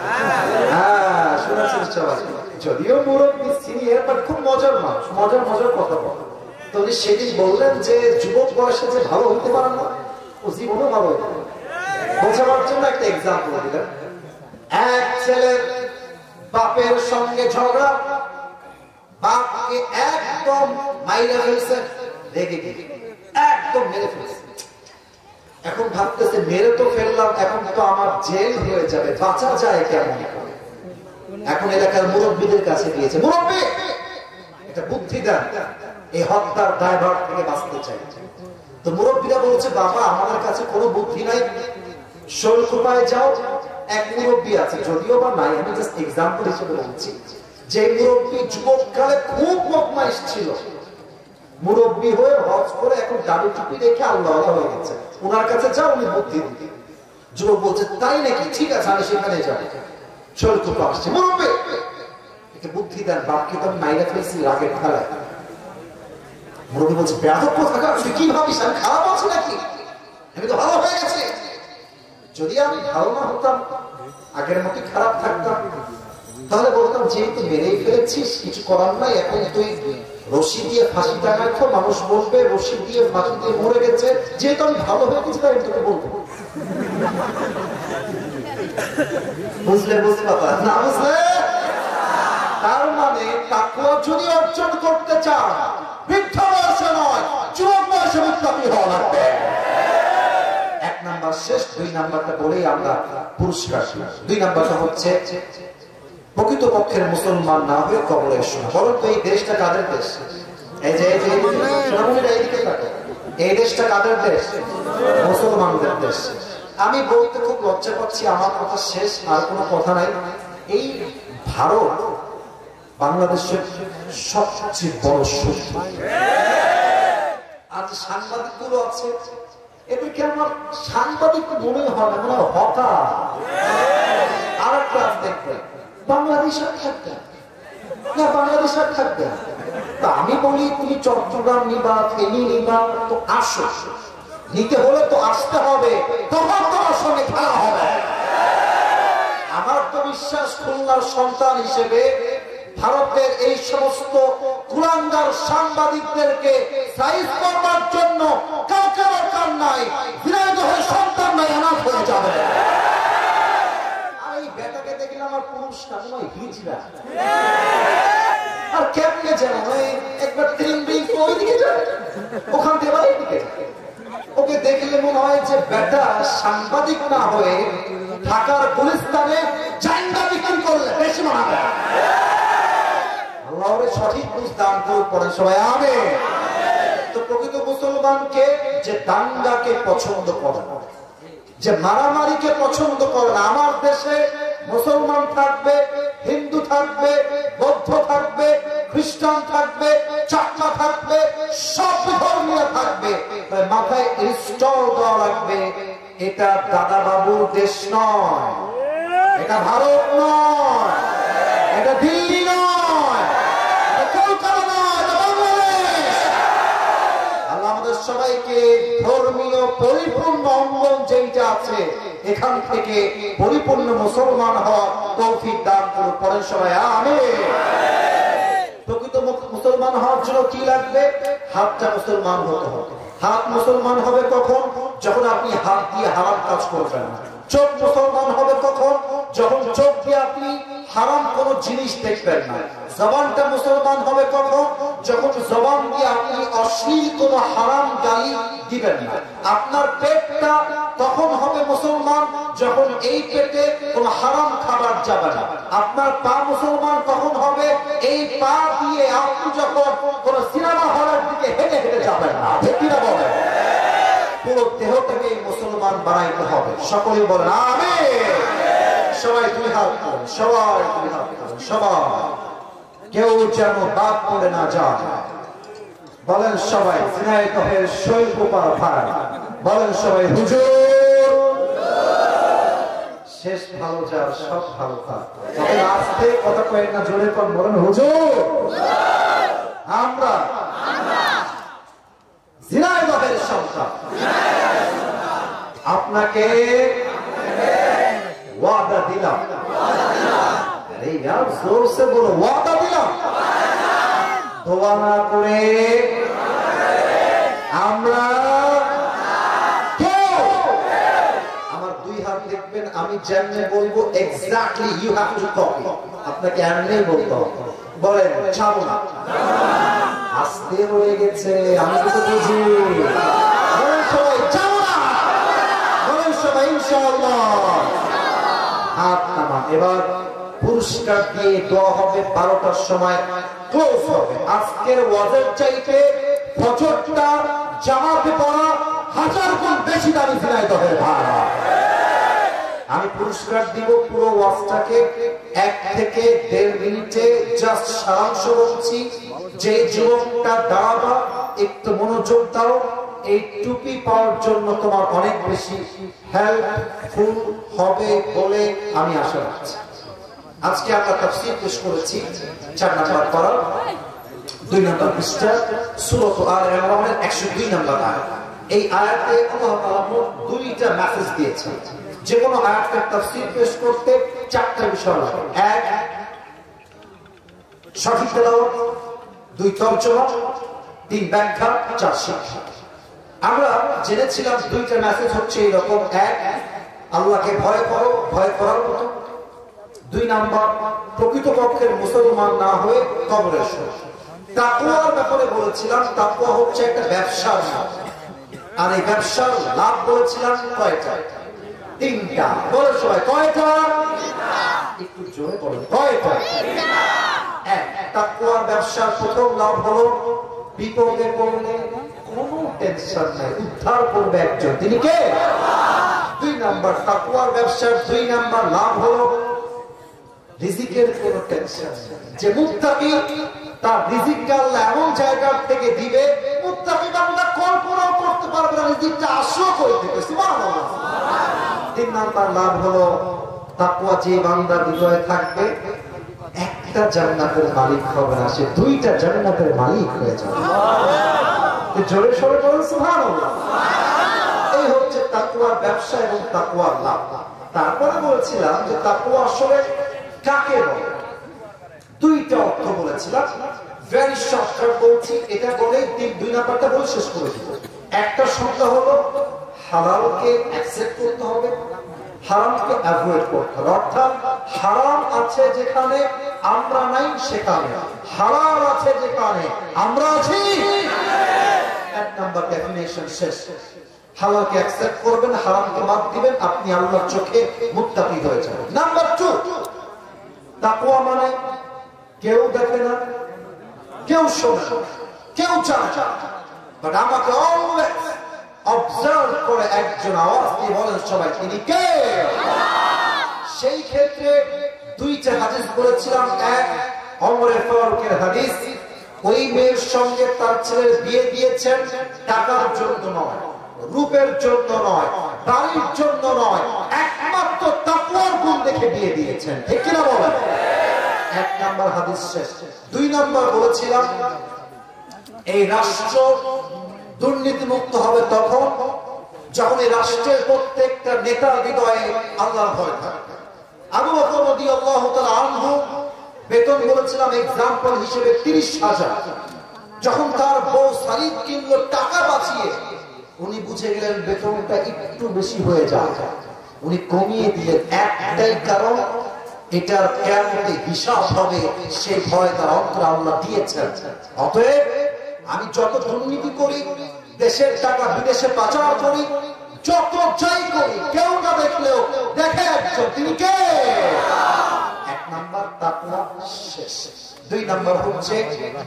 হ্যাঁ, শুনেছেন সবাই, যদিও মুরব্বী সিনিয়র, বাট খুব মজার মানুষ, মজার মজার কথা বলেন। তো উনি সেদিন বললেন যে যুবক বয়সে যে ভালো হইতে পারে না, ও জীবনও ভালো হইতে পারে। বোঝাবার জন্য একটা এক্সাম্পল দিলেন। এক ছেলের বাপের সঙ্গে ঝগড়া, বাপকে একদম মাইরে ফেলছে, রেগে গিয়ে একদম মেরে ফেলছে। এখন ভাবতেছে মেরে তো ফেললাম, এখন তো আমার জেল হয়ে যাবে, বাঁচা যায় কেমন? এখন এলাকার মুরব্বীদের কাছে গিয়েছে, মুরব্বী এটা বুদ্ধি দেন, এই হত্যার দায়ভার থেকে বাঁচতে চাই। তো মুরব্বীরা বলছে, বাবা আমাদের কাছে কোনো বুদ্ধি নাই, শৈলকুপায় যাও, এক মুরব্বী আছে, যদিও বা নাই, আমি জাস্ট এক্সাম্পল হিসেবে বলছি, যে মুরব্বী যুবককালে খুব বদমাইশ ছিল, মুরব্বী হয়ে হজ করে এখন দাড়ি টুপি রেখে আল্লাহ হয়ে গেছে, ওনার কাছে যাও, উনি বুদ্ধি দিতে। যুবক বলছে, তাই নাকি? ঠিক আছে, আমি সেখানে যাবো। শৈলকুপা আসছে, মুরব্বী একে বুদ্ধি দেন, বাপকে তো আমি মাইরা ফেলছি রাগের ঠেলায়। মুরব্বী বলছে বেয়াদব কোথাকার, তুই কি ভাবিস আমি খারাপ আছি নাকি? আমি তো ভালো হয়ে গেছি। যদি আমি ভালো না হতাম, আগের মতো খারাপ থাকতাম, তাহলে বলতাম যেহেতু মেরেই ফেলেছিস কিছু করার নাই, এখন তুই রশি দিয়ে ফাঁসি টাঙায় তো মানুষ বলবে রশি দিয়ে ফাঁসি দিয়ে মরে গেছে, যেহেতু আমি ভালো হয়ে গেছি তাই আমি তোকে বলবো। বুঝলে বুঝলে বাবা না বুঝলে? তার মানে তাকওয়া যদি অর্জন করতে চান বৃদ্ধ বয়সে নয়, যুবক বয়সে মুত্তাকি হওয়া লাগবে। এক নাম্বার শেষ, দুই নাম্বারটা বলেই আমরা পুরস্কার। দুই নাম্বারটা হচ্ছে প্রকৃতপক্ষের মুসলমান না হয়ে কবরে শোনা। বলুন তো এই দেশটা কাদের দেশ? এই যে এই দেশটা কাদের দেশ? মুসলমানদের দেশ। আমি বলতে খুব লজ্জা পাচ্ছি, আমার কথা শেষ, আর কোনো কথা নাই। এই ভারত বাংলাদেশের সবচেয়ে বড় শত্রু। আজ সাংবাদিক গুলো আছে, এদেরকে আমার সাংবাদিক মনে হয় না, মনে হয় হকার। আর একটা দেখবে বাংলাদেশ আর থাকবে না, বাংলাদেশ আর থাকবে। তা আমি বলি তুমি চট্টগ্রাম নিবা, ফেনী নিবা, তো আসো, নিতে হলে তো আসতে হবে, তখন তোমার সঙ্গে খেলা হবে। আমার তো বিশ্বাস খুলনার সন্তান হিসেবে ভারতের এই সমস্ত কুলাঙ্গার সাংবাদিকদেরকে সাইজ করবার জন্য কাউকে দরকার নাই, ঝিনাইদহের সন্তান নাই আনা হয়ে যাবে। এই বেটাকে দেখলে আমার পুরুষটা মনে হয় হিজড়া, আর কেমনে যেন একবার ওইদিকে যায়, ওখান থেকে এবার এইদিকে যায়। ওকে দেখলে মনে হয় যে বেটা সাংবাদিক না হয়ে ঢাকার গুলিস্তানে জাইন্দা বিক্রি করলে বেশি মনে হয়। আল্লাহর সঠিক বুঝ দান করুক, পরে সবাই আমিন। তো প্রকৃত মুসলমানকে যে দাঙ্গাকে পছন্দ করে, যে মারামারিকে পছন্দ করে না। আমার দেশে মুসলমান থাকবে, হিন্দু থাকবে, বৌদ্ধ থাকবে, খ্রিস্টান থাকবে, চাকমা থাকবে, সব ধর্মীয় থাকবে, মাথায় স্টল দেওয়া লাগবে। এটা দাদা বাবুর দেশ নয়, এটা ভারত নয়, এটা দিল্লি নয়, এটা কলকাতা নয়, এটা বাংলাদেশ। আল্লাহ আমাদের সবাইকে ধর্মীয় পরিপূর্ণ অঙ্গন যেটা আছে এখান থেকে পরিপূর্ণ মুসলমান হওয়ার তৌফিক দান করুন, পরে সবাই আমিন। প্রকৃত মুসলমান হওয়ার জন্য কি লাগবে? হাতটা মুসলমান হতে হবে। হাত মুসলমান হবে কখন? যখন আপনি হাত দিয়ে হারাম কাজ করবেন না। চোখ মুসলমান হবে কখন? যখন চোখ দিয়ে আপনি হারাম কোন জিনিস দেখবেন না। জবানটা মুসলমান হবে কখন? যখন জবান দিয়ে আপনি অশ্লীল কোন হারাম গালি দিবেন না। আপনার পেটটা তখন হবে মুসলমান যখন এই পেটে কোন হারাম খাবার যাবে না। আপনার পা মুসলমান তখন হবে এই পা দিয়ে আপনি যখন কোন সিনেমা হলের দিকে হেঁটে হেঁটে যাবেন না। ঠিক না বলেন? পুরো দেহটাকে মুসলমান বানাইতে হবে। সকলেই বলেন আমিন। সবাই দুই হাত করেন, সবাই দুই হাত করেন, সবাই। কেউ যেন বাদ পড়ে না যায়। বলেন সবাই ঝিনাইদহের শৈলকুপার ভাই, বলেন সবাই হুজুর। শেষ ভালো যার সব ভালো থাক। তখন আস্তে কথা কয়েক না, জোরে কর, বলেন হুজুর। আমরা ঝিনাইদহের সন্তান, আপনাকে ওয়াদা দিলাম, আরে यार जोर से बोलो, ওয়াদা দিলাম, দোয়া না করে আমরা কেউ। আমার দুই হাত দেখবেন, আমি যেমনি বলবো exactly you have to copy. আপনাকে এমনি বলতে হবে। বলেন যাবো না, আস্তে হয়ে গেছে, আমি তো বুঝি। বলেন সবাই যাবো না, বলেন সবাই ইনশাআল্লাহ। হাত নামান। এবার পুরস্কার দিয়ে দোয়া হবে, 12টার সময় ক্লোজ হবে। আজকের ওয়াজের চাইতে ফজরটা জামাতে পড়া 1000 গুণ বেশি দামি ঝিনাইদহের ভাড়া। আমি পুরস্কার দিব পুরো ওয়াজটাকে 1 থেকে 1.5 মিনিটে জাস্ট সারাংশ বলছি। যে যুবকটা দাঁড়াবা একটু মনোযোগ দাও, এই টুপি পাওয়ার জন্য তোমার অনেক বেশি হেল্পফুল হবে বলে আমি আশা রাখছি। আজকে আমরা তাফসীর পেশ করেছি 4 নম্বর পারা 2 নম্বর পৃষ্ঠা সূরা আলে ইমরানের 102 নম্বর আয়াত। এই আয়াতে আল্লাহ তাআলা দুইটা মেসেজ দিয়েছেন। যে কোনো আয়াতের তাফসীর পেশ করতে 4টা বিষয় লাগে। 1 সঠিক তেলাওয়াত, 2 তরজমা, 3 ব্যাখ্যা, 4 শিক্ষা। আমরা জেনেছিলাম দুইটা মেসেজ হচ্ছে এরকম। 1 আল্লাহকে ভয় করো, ভয় করার মতো। 2 নাম্বার প্রকৃতপক্ষের মুসলমান না হয়ে কবরে এসো। তাকওয়ার ব্যাপারে বলেছিলাম তাকওয়া হচ্ছে একটা ব্যবসার নাম, আর এই ব্যবসার লাভ বলেছিলাম কয়টা? 3টা। বলো সবাই কয়টা? একটু জোরে বলুন কয়টা? 1 তাকওয়ার ব্যবসার প্রথম লাভ হলো বিপদে পড়লে কোনো টেনশন নাই, উদ্ধার করবে একজন, তিনি কে? 2 নাম্বার তাকওয়ার ব্যবসার 2 নাম্বার লাভ হলো রিজিকের কোনো টেনশন। যে মুত্তাকি তার রিজিককে আল্লাহ এমন জায়গা থেকে দিবে মুত্তাকি বান্দা কল্পনাও করতে পারবে না রিজিকটা আসলো কই থেকে। সুবহানাল্লাহ। 3 নাম্বার লাভ হলো তাকওয়া যে বান্দার হৃদয়ে থাকবে একটা জান্নাতের মালিক হবে না, সে 2টা জান্নাতের মালিক হয়ে যাবে। জোরে সোরে বলুন সুবহানাল্লাহ। এই হচ্ছে তাকওয়ার ব্যবসা এবং তাকওয়ার লাভ। তারপরে বলছিলাম যে তাকওয়া আসলে কাকে বলে? 2টা অর্থ বলেছিলাম। ভেরি শর্ট বলছি, এটা বলেই 2 নাম্বারটা বলে শেষ করে দিব। একটা শব্দ হলো হালালকে অ্যাকসেপ্ট করতে হবে, হারামকে অ্যাভয়েড করতে হবে। অর্থাৎ হারাম আছে যেখানে আমরা নাই সেখানে, হালাল আছে যেখানে আমরা আছি। 1 নাম্বার ডেফিনিশন শেষ। হালালকে অ্যাকসেপ্ট করবেন, হারামকে বাদ দিবেন, আপনি আল্লাহর চোখে মুত্তাকি হয়ে যাবেন। নাম্বার 2 তাকওয়া মানে কেউ দেখে না, কেউ শোনে না, কেউ জানে না, বাট আমাকে অলওয়েজ অবজার্ভ করে একজন আওয়াজ দিয়ে বলেন সবাই তিনি কে? সেই ক্ষেত্রে 2টা হাদিস বলেছিলাম। 1 ওমর ফারুকের হাদিস, ওই মেয়ের সঙ্গে তার ছেলের বিয়ে দিয়েছেন টাকার জন্য নয়, রূপের জন্য নয়, বাড়ির জন্য নয়, একমাত্র তাকওয়ার গুণ দেখে বিয়ে দিয়েছেন। ঠিক কিনা বলেন? 1 নাম্বার হাদিস শেষ। 2 নাম্বার বলেছিলাম এই রাষ্ট্র দুর্নীতি মুক্ত হবে তখন যখন এই রাষ্ট্রের প্রত্যেকটা নেতার হৃদয়ে আল্লাহর ভয় থাকবে। আবু বকর রাদিয়াল্লাহু তাআলা আনহু বেতন বলেছিলাম एग्जांपल হিসেবে 30,000। যখন তার বউ সারিদ কিনলো টাকা বাঁচিয়ে, উনি বুঝে গেলেন বেতনটা একটু বেশি হয়ে যায়, উনি কমিয়ে দিলেন। একটাই কারণ, এটার কিয়ামতে হিসাব হবে, সেই ভয় তার অন্তরে আল্লাহ দিয়েছেন। অতএব আমি যত দুর্নীতি করি, দেশের টাকা বিদেশে পাচার করি, যত যাই করি, কেউ না দেখলেও দেখে একজন, তিনি কে? 1 নাম্বার তাকওয়া শেষ। 2 নাম্বার হচ্ছে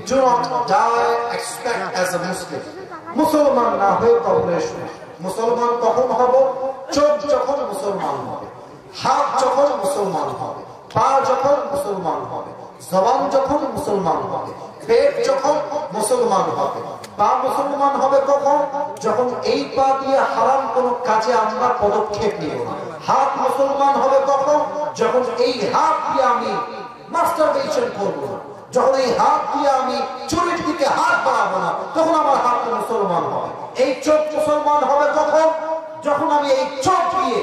do not die expect as a Muslim। মুসলমান না হয়ে কবরে এসো। মুসলমান কখন হব? চোখ যখন মুসলমান হবে, হাত যখন মুসলমান হবে, পা যখন মুসলমান হবে, জবান যখন মুসলমান হবে, পেট যখন মুসলমান হবে। পা মুসলমান হবে কখন? যখন এই পা দিয়ে হারাম কোন কাজে আমরা পদক্ষেপ নিব না। হাত মুসলমান হবে কখন? যখন এই হাত দিয়ে আমি মাস্টারবেশন করব না, যখন এই হাত দিয়ে আমি চুরির দিকে হাত বাড়াবো না, তখন আমার হাত মুসলমান হবে। এই চোখ মুসলমান হবে কখন? যখন আমি এই চোখ দিয়ে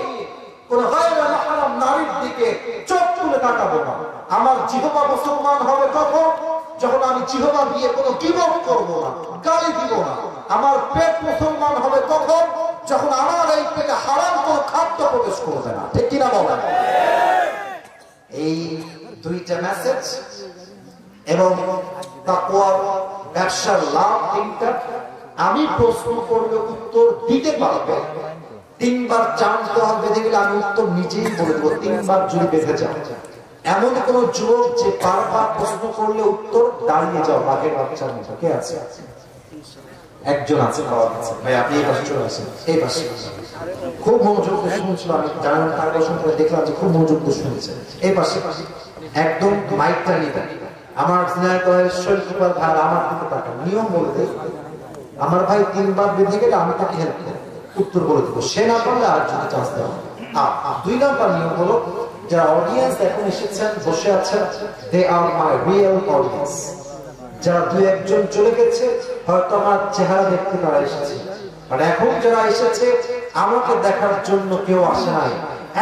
কোন গায়রে মাহরাম নারীর দিকে চোখ তুলে তাকাবো না। আমার জিহ্বা মুসলমান হবে কখন? যখন আমি জিহ্বা দিয়ে কোনো গীবত করব না, গালি দিব না। আমার পেট মুসলমান হবে কখন? যখন আমার এই পেটে হারাম কোনো খাদ্য প্রবেশ করবে না। ঠিক কিনা বলেন? এই 2টা মেসেজ এবং তাকওয়ার ব্যবসার লাভ 3টা। আমি প্রশ্ন করলে উত্তর দিতে পারবে, 3বার জানতে হবে, দেখলে আমি উত্তর নিজেই বলে দেবো। 3বার যদি বেঁধে যাও, এমন কোন যুবক যে বারবার প্রশ্ন করলে উত্তর দাঁড়িয়ে যাও বাঘের বাচ্চার মতো। কে আছে? একজন আছে, ভাই আপনি এই পাশে চলে আসেন। এই পাশে খুব মনোযোগ দিয়ে শুনছিল, আমি জানান তার বসন করে দেখলাম যে খুব মনোযোগ দিয়ে শুনেছে। এই পাশে একদম মাইকটা নিবেন। আমার সিনিয়র শরীর কুমার ভাই আমার দিকে তাকান, নিয়ম বলে দেয়। আমার ভাই 3বার বেঁধে গেলে আমি তাকে হেল্প করব, উত্তর বলে দেবো। সে না পারলে আর যদি চান্স দেওয়া। 2 নাম্বার নিয়ম হলো যারা অডিয়েন্স এখন এসেছেন বসে আছেন, দে আর মাই রিয়েল অডিয়েন্স। যারা দুই একজন চলে গেছে হয়তো আমার চেহারা দেখতে তারা এসেছে, মানে এখন যারা এসেছে আমাকে দেখার জন্য কেউ আসে নাই,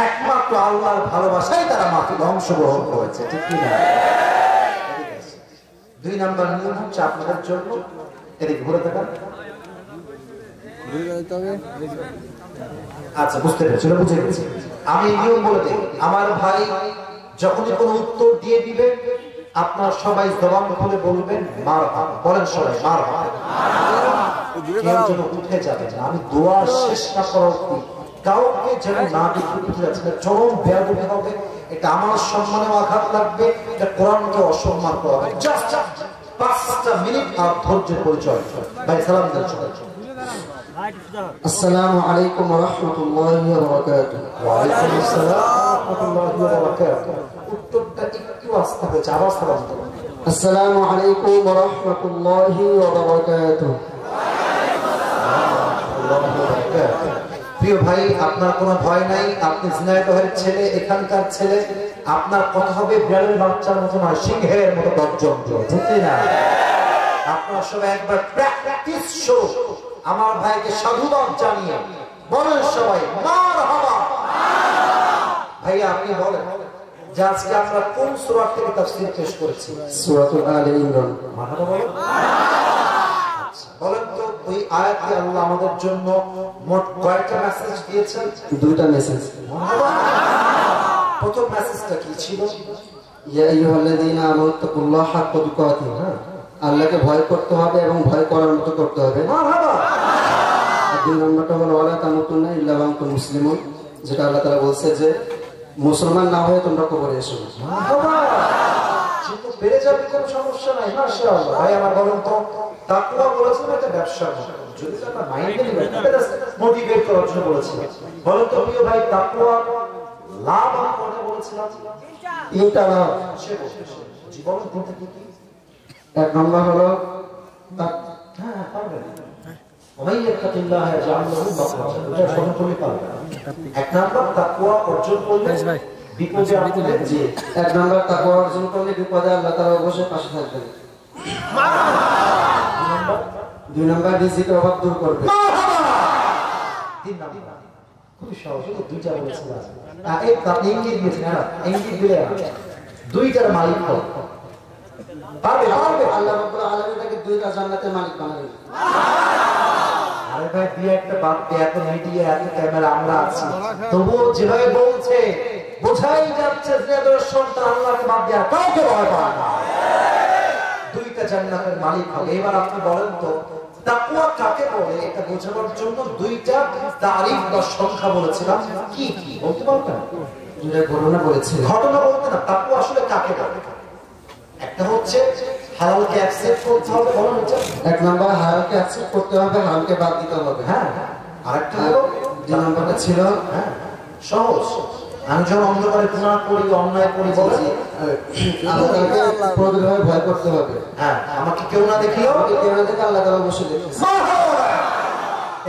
একমাত্র আল্লাহর ভালোবাসায় তারা মাহফিলে অংশগ্রহণ করেছে, ঠিক কি না? 2 নাম্বার নিয়ম হচ্ছে আপনাদের জন্য, এদিকে ঘুরে দেখান। আচ্ছা বুঝতে পেরেছি, বুঝে গেছি। আমি নিয়ম বলে দিই, আমার ভাই যখনই কোনো উত্তর দিয়ে দিবে আপনার সবাই জবান খুলে বলবেন মারহাবা। বলেন সবাই মারহাবা। কেউ যেন উঠে যাবে না, আমি দোয়া শেষ না করা অবধি কাউকে যেন না দেখে উঠে যাচ্ছে না, চরম বেয়াদবি হবে, এটা আমার সম্মানেও আঘাত লাগবে, এটা কোরআনকে অসম্মান করা হবে। জাস্ট 5টা মিনিট আর ধৈর্যের পরিচয়। ভাই সালাম দেন সবাই। আসসালামু আলাইকুম ওয়া রাহমাতুল্লাহি ওয়া বারাকাতুহু। ওয়া আলাইকুম আসসালাম ওয়া রাহমাতুল্লাহি ওয়া বারাকাতুহু। উত্তরটা একটু আস্তে হয়েছে, আওয়াজ সালাম দেন। আসসালামু আলাইকুম ওয়া রাহমাতুল্লাহি ওয়া বারাকাতুহু। প্রিয় ভাই, আপনার কোনো ভয় নাই, আপনি ঝিনাইদহের ছেলে, এখানকার ছেলে, আপনার কথা হবে বিড়ালের বাচ্চার মতো নয়, সিংহের মতো গর্জন, ঠিক না? আপনার সবাই একবার প্র্যাকটিস শো আমার ভাইকে সাধুবাদ জানিয়ে বলেন সবাই মারহাবা। ভাইয়া আপনি বলেন যে আজকে আমরা কোন সূরা থেকে তাফসীর পেশ করেছি? সূরাতুল আলে ইমরান। মারহাবা বলেন। বলেন তো ওই আয়াতে আল্লাহ আমাদের জন্য মোট কয়টা মেসেজ দিয়েছেন? 2টা মেসেজ। প্রথম মেসেজটা কি ছিল? ইয়া আইয়ুহাল্লাযীনা আমানু তাকুল্লাহা হাক্কা তুকাতিহি, আল্লাহকে ভয় করতে হবে এবং ভয় করার মতো করতে হবে। মারহাবা। আর 2 নম্বরটা হলো ওয়ালা তামুতুন্না ইল্লা ওয়া আনতুম মুসলিমুন, যেটা আল্লাহ তাআলা বলছে যে মুসলমান না হয়ে তোমরা কবরে এসো না। মারহাবা। যেহেতু বেড়ে যাবে কোনো সমস্যা নাই, মাশাআল্লাহ। ভাই আমার বলেন তো তাকওয়া বলেছেন এটা ব্যবসার মতো, যদি আমরা মাইন্ডে নিই এটা মোটিভেট করার জন্য বলেছেন। বলেন তো প্রিয় ভাই তাকওয়া লাভ আমি কোনটা বলেছিলাম? 3টা লাভ। জীবন বলতে কি কি? 1 নম্বর হলো হ্যাঁ পারবেন। ওমাই ইয়াত্তাকিল্লাহ ইয়াজআল লাহু মাখরাজা, এটা সম্পূর্ণ পারবেন। 1 নাম্বার তাকওয়া অর্জন করলে বিপদে আপনি যে 1 নম্বর তাকওয়া অর্জন করলে বিপদে আল্লাহ তাআলা অবশ্যই পাশে থাকবেন। 2 নম্বর রিজিকের অভাব দূর করবে। 3 নাম্বার খুব সহজ, 2টা বলেছিলাম। এক আপনি ইঙ্গিত দিয়েছেন না, ইঙ্গিত দিলে 2টার মালিক হবে। পারবে আল্লাহ রাব্বুল আলামিন তাকে 2টা জান্নাতের মালিক বানাবেন। আরে ভাই দিয়ে একটা বাদ দিয়ে এত মিডিয়া এত ক্যামেরা আমরা আছি, তবুও যেভাবে বলছে বোঝাই যাচ্ছে যে তোর সন্তান আল্লাহকে বাদ দিয়ে কাউকে ভয় পায় না, 2টা জান্নাতের মালিক হবে। এবার আপনি বলেন তো তাকওয়া কাকে বলে? এটা বোঝানোর জন্য 2টা তারিখ বা সংখ্যা বলেছিলাম, কি কি বলতে পারবেন? 2টা ঘটনা বলেছিলেন। ঘটনা বলতে না, তাকওয়া আসলে কাকে বলে? একটা হচ্ছে হালালকে অ্যাকসেপ্ট করতে হবে, বলেন এটা। 1 নম্বর হারামকে অ্যাকসেপ্ট করতে হবে, হারামকে বাদ দিতে হবে। হ্যাঁ, আরেকটা হলো 2 নম্বরটা ছিল সহজ, আমি যখন অন্ধকারে গুনাহ করি অন্যায় করি বলে আল্লাহ তাআলাকে প্রবলভাবে ভয় করতে হবে। হ্যাঁ, আমাকে কেউ না দেখলেও আমাকে কেউ না দেখে আল্লাহ তাআলা অবশ্যই দেখেছে।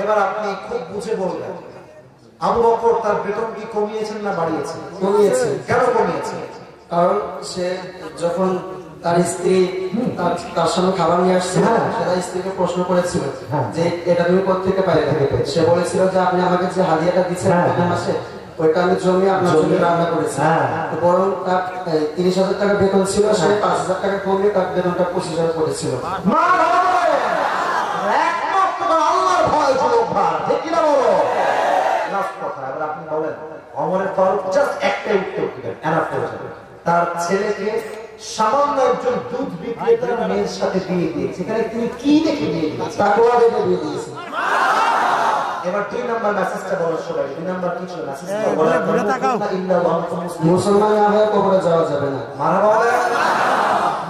এবার আপনি খুব বুঝে বলবেন আবু বকর তার বেতন কি কমিয়েছেন না বাড়িয়েছেন? কমিয়েছে। কেন কমিয়েছে? কারণ সে যখন তার স্ত্রী তার সামনে খাবার নিয়ে আসছে, সেটা স্ত্রীকে প্রশ্ন করেছিল যে এটা তুমি কোত্থেকে পাইলে? সে বলেছিল যে আপনি আমাকে যে হাদিয়াটা দিচ্ছেন প্রতি মাসে, ওইটা আমি জমিয়ে আপনার জন্য রান্না করেছি। বরং তার 30,000 টাকা বেতন ছিল, সে 5,000 টাকা কমিয়ে তার বেতনটা 25,000 করেছিল। একমাত্র আল্লাহর ভয় যুবক ভাই, ঠিক কিনা বলো? লাস্ট কথা, এবার আপনি বলেন ওমরের ফারুক জাস্ট একটাই উত্তর দিলেন, এনাফ হয়ে যাবে। তার ছেলেকে সামান্য একজন দুধ বিক্রেতার মেয়ের সাথে বিয়ে দিয়েছে, এখানে তিনি কি দেখে বিয়ে দিয়েছেন? তাকওয়া দেখে বিয়ে দিয়েছে। এবার 2 নাম্বার মেসেজটা বলো সবাই। 2 নাম্বার কি ছিল মেসেজটা? বলা ইল্লা ওয়া আনতুম মুসলিমুন, মুসলমান না হয়ে কবরে যাওয়া যাবে না। মারহাবা।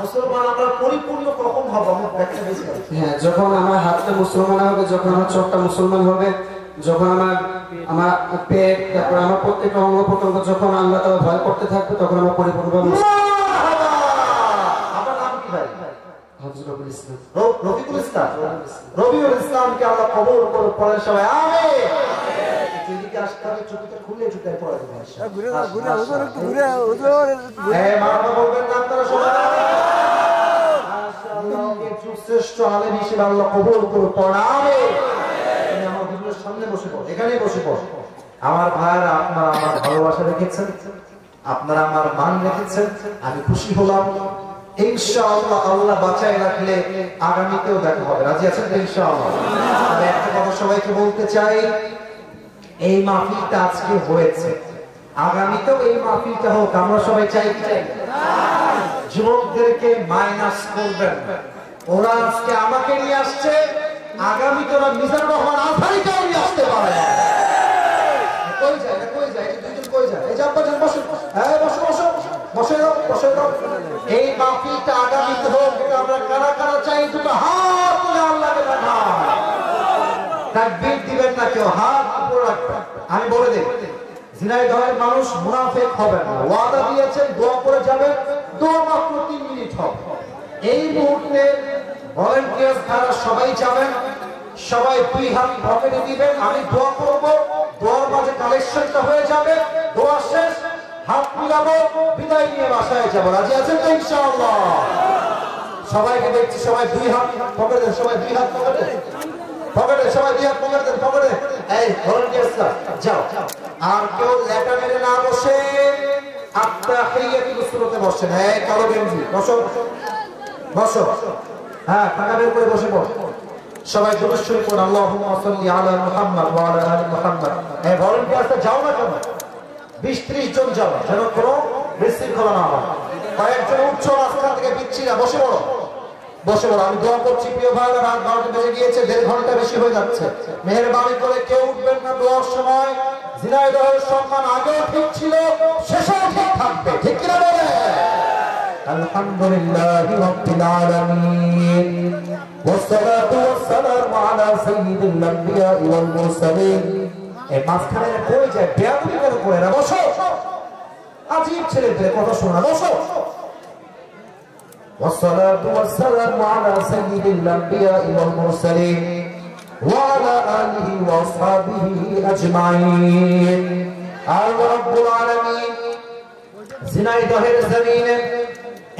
মুসলমান আমরা পরিপূর্ণ কখন হব? আমরা ব্যাখ্যা দিয়েছি। হ্যাঁ, যখন আমার হাতটা মুসলমান হবে, যখন আমার চোখটা মুসলমান হবে, যখন আমার পেট, তারপর আমার প্রত্যেকটা অঙ্গ প্রত্যঙ্গ যখন আল্লাহ তাআলা ভয় করতে থাকবে, তখন আমার পরিপূর্ণভাবে আপনার নাম কি ভাই? রফিকুল ইসলাম। রফিকুল ইসলাম। রবিউল ইসলামকে আল্লাহ কবুল করুন, পড়েন সবাই আমিন। এদিকে আসতে হবে, চুপিটা খুলে জুতায় পড়া দেবে। ঘুরে হুজুর একটু ঘুরে হুজুর হ্যাঁ মারহাবা বলবেন না আপনারা সবাই? মাশাআল্লাহ, একজন শ্রেষ্ঠ আলেম হিসেবে আল্লাহ কবুল করুন। পড়াবে তুমি আমার হুজুরের সামনে বসে পড়ো, এখানেই বসে পড়ো। আমার ভাইরা, আপনারা আমার ভালোবাসা রেখেছেন, আপনারা আমার মান রেখেছেন, আমি খুশি হলাম। ইনশাআল্লাহ আল্লাহ বাঁচায় রাখলে আগামীতেও দেখা হবে। রাজি আছেন তো ইনশাআল্লাহ? আমি একটা কথা সবাইকে বলতে চাই, এই মাহফিলটা আজকে হয়েছে, আগামীতেও এই মাহফিলটা হোক, আমরা সবাই চাই কি চাই? যুবকদেরকে মাইনাস করবেন, ওরা আজকে আমাকে নিয়ে আসছে, আগামীতে ওরা মিজানুর রহমান আজহারীকেও নিয়ে আসতে পারে। কই যায়, কই যায়, দুইজন কই যায়? এই যান বসেন, বসেন, হ্যাঁ বসো বসো বসে দাও, বসে দাও। এই মাহফিলটা আগামীতে হোক, এটা আমরা কারা কারা চাই? দুটো হাত তুলে আল্লাহকে দেখান। তাকবীর দিবেন না কেউ, হাত উপরে রাখবেন। আমি বলে দিই, ঝিনাইদহের মানুষ মুনাফিক হবে না, ওয়াদা দিয়েছেন, দোয়া করে যাবেন, দোয়া মাত্র 3 মিনিট হবে। এই মুহূর্তে ভলান্টিয়ার তারা সবাই যাবেন, সবাই 2 হাত পকেটে দিবেন, আমি দোয়া করব, দোয়ার মাঝে কালেকশনটা হয়ে যাবে, দোয়া শেষ, হাত মিলাবো, বিদায় নিয়ে বাসায় যাবো। রাজি আছেন তো ইনশাআল্লাহ? সবাইকে দেখছি, সবাই 2 হাত পকেটে, সবাই 2 হাত পকেটে, পকেটে সবাই 2 হাত পকেটে, পকেটে। এই ভলান্টিয়াররা যাও, আর কেউ লেটা মেরে না বসে আত্তাহিয়াতুল সুরতে বসেন। হ্যাঁ কালো গেঞ্জি বসো, বসো, হ্যাঁ টাকা বের করে বসে পড়ো। সবাই দুরূদ শরীফ পড়ুন, আল্লাহুম্মা সাল্লি আলা মুহাম্মদ ওয়া আলা আলি মুহাম্মদ। এই ভলান্টিয়াররা যাও না কেন? 20-30 জন যাও, যেন কোনো বিশৃঙ্খলা না হয়। কয়েকজন উঠছো রাস্তা থেকে, পিচ্ছিরা বসে পড়ো, বসে পড়ো। আমি দোয়া করছি প্রিয় ভাইরা, রাত 12টা বেজে গিয়েছে, 1.5 ঘন্টা বেশি হয়ে যাচ্ছে। মেহেরবানি করে কেউ উঠবেন না দোয়ার সময়। ঝিনাইদহের সম্মান আগেও ঠিক ছিল, শেষেও ঠিক থাকবে, ঠিক কিনা বলে? আলহামদুলিল্লাহি রাব্বিল আলামিন, ওয়াসসালাতু ওয়াসসালামু আলা সাইয়্যিদিল আমবিয়া ওয়াল মুরসালিন। এই মাঝখানে কই যায়? বেয়াদবি করে পড়ে না, বসো। আজীব ছেলেদের কথা শোনা, বসো। والصلاة والسلام على سيد الأنبياء والمرسلين وعلى آله وأصحابه أجمعين. رب العالمين ঝিনাইদহের জমিনে,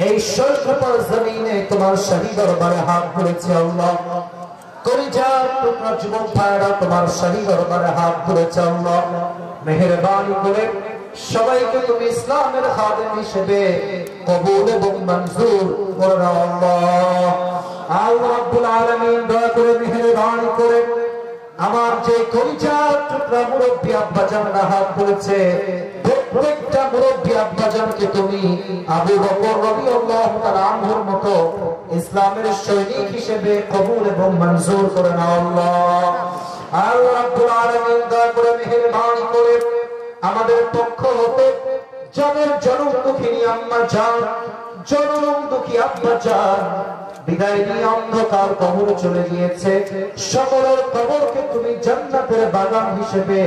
এই সৈকতের জমিনে তোমার শাহী দরবারে হাত তুলেছি আল্লাহ। কলিজার টুকরা যুবক ভাইরা তোমার শাহী দরবারে হাত তুলেছে আল্লাহ। মেহেরবানি করে সবাইকে তুমি ইসলামের খাদেম হিসেবে কবুল এবং মঞ্জুর করে নাও আল্লাহ। আল্লাহ রাব্বুল আলামিন দয়া করে মেহেরবানি করে আমার যে কলিজার টুকরা মুরব্বী আব্বাজানরা হাত তুলেছে, প্রত্যেকটা মুরব্বী আব্বাজানকে তুমি আবু বকর রাদিয়াল্লাহু তাআলা আনহুর মতো ইসলামের সৈনিক হিসেবে কবুল এবং মঞ্জুর করে নাও আল্লাহ। আল্লাহ রাব্বুল আলামিন দয়া করে মেহেরবানি করে আমাদের পক্ষ হতে জনের জনম দুঃখিনী আম্মা জান, জনম দুঃখী আব্বা জান বিদায় নিয়ে অন্ধকার কবরে চলে গিয়েছে, সকলের কবরকে তুমি জান্নাতের বাগান হিসেবে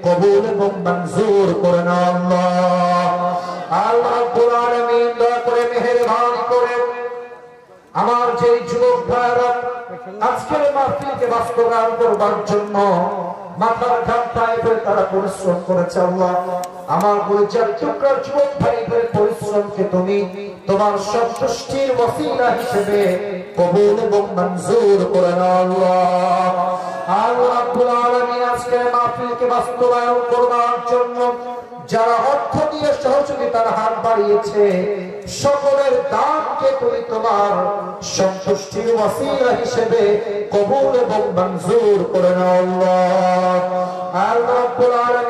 কবুল এবং মঞ্জুর করে নাও আল্লাহ। আল্লাহ রাব্বুল আলামিন দয়া করে মেহেরবানি করে আমার যে যুবক ভাইরা আজকের মাহফিলকে বাস্তবায়ন করবার জন্য মাথার ঘাম পায়ে ফেলে তারা পরিশ্রম করেছে আল্লাহ, আমার কলিজার টুকরার যুবক ভাইদের পরিশ্রমকে তুমি তোমার সন্তুষ্টির ওসিলা হিসেবে কবুল এবং মঞ্জুর করে নাও আল্লাহ। আল্লাহ রাব্বুল আলামিন আজকের মাহফিলকে বাস্তবায়ন করবার জন্য যারা অর্থ দিয়ে সহযোগিতার হাত বাড়িয়েছে, সকলের দানকে তুমি তোমার সন্তুষ্টির ওসিলা হিসেবে কবুল এবং মঞ্জুর করে নাও আল্লাহ। আল্লাহ রাব্বুল আলামিন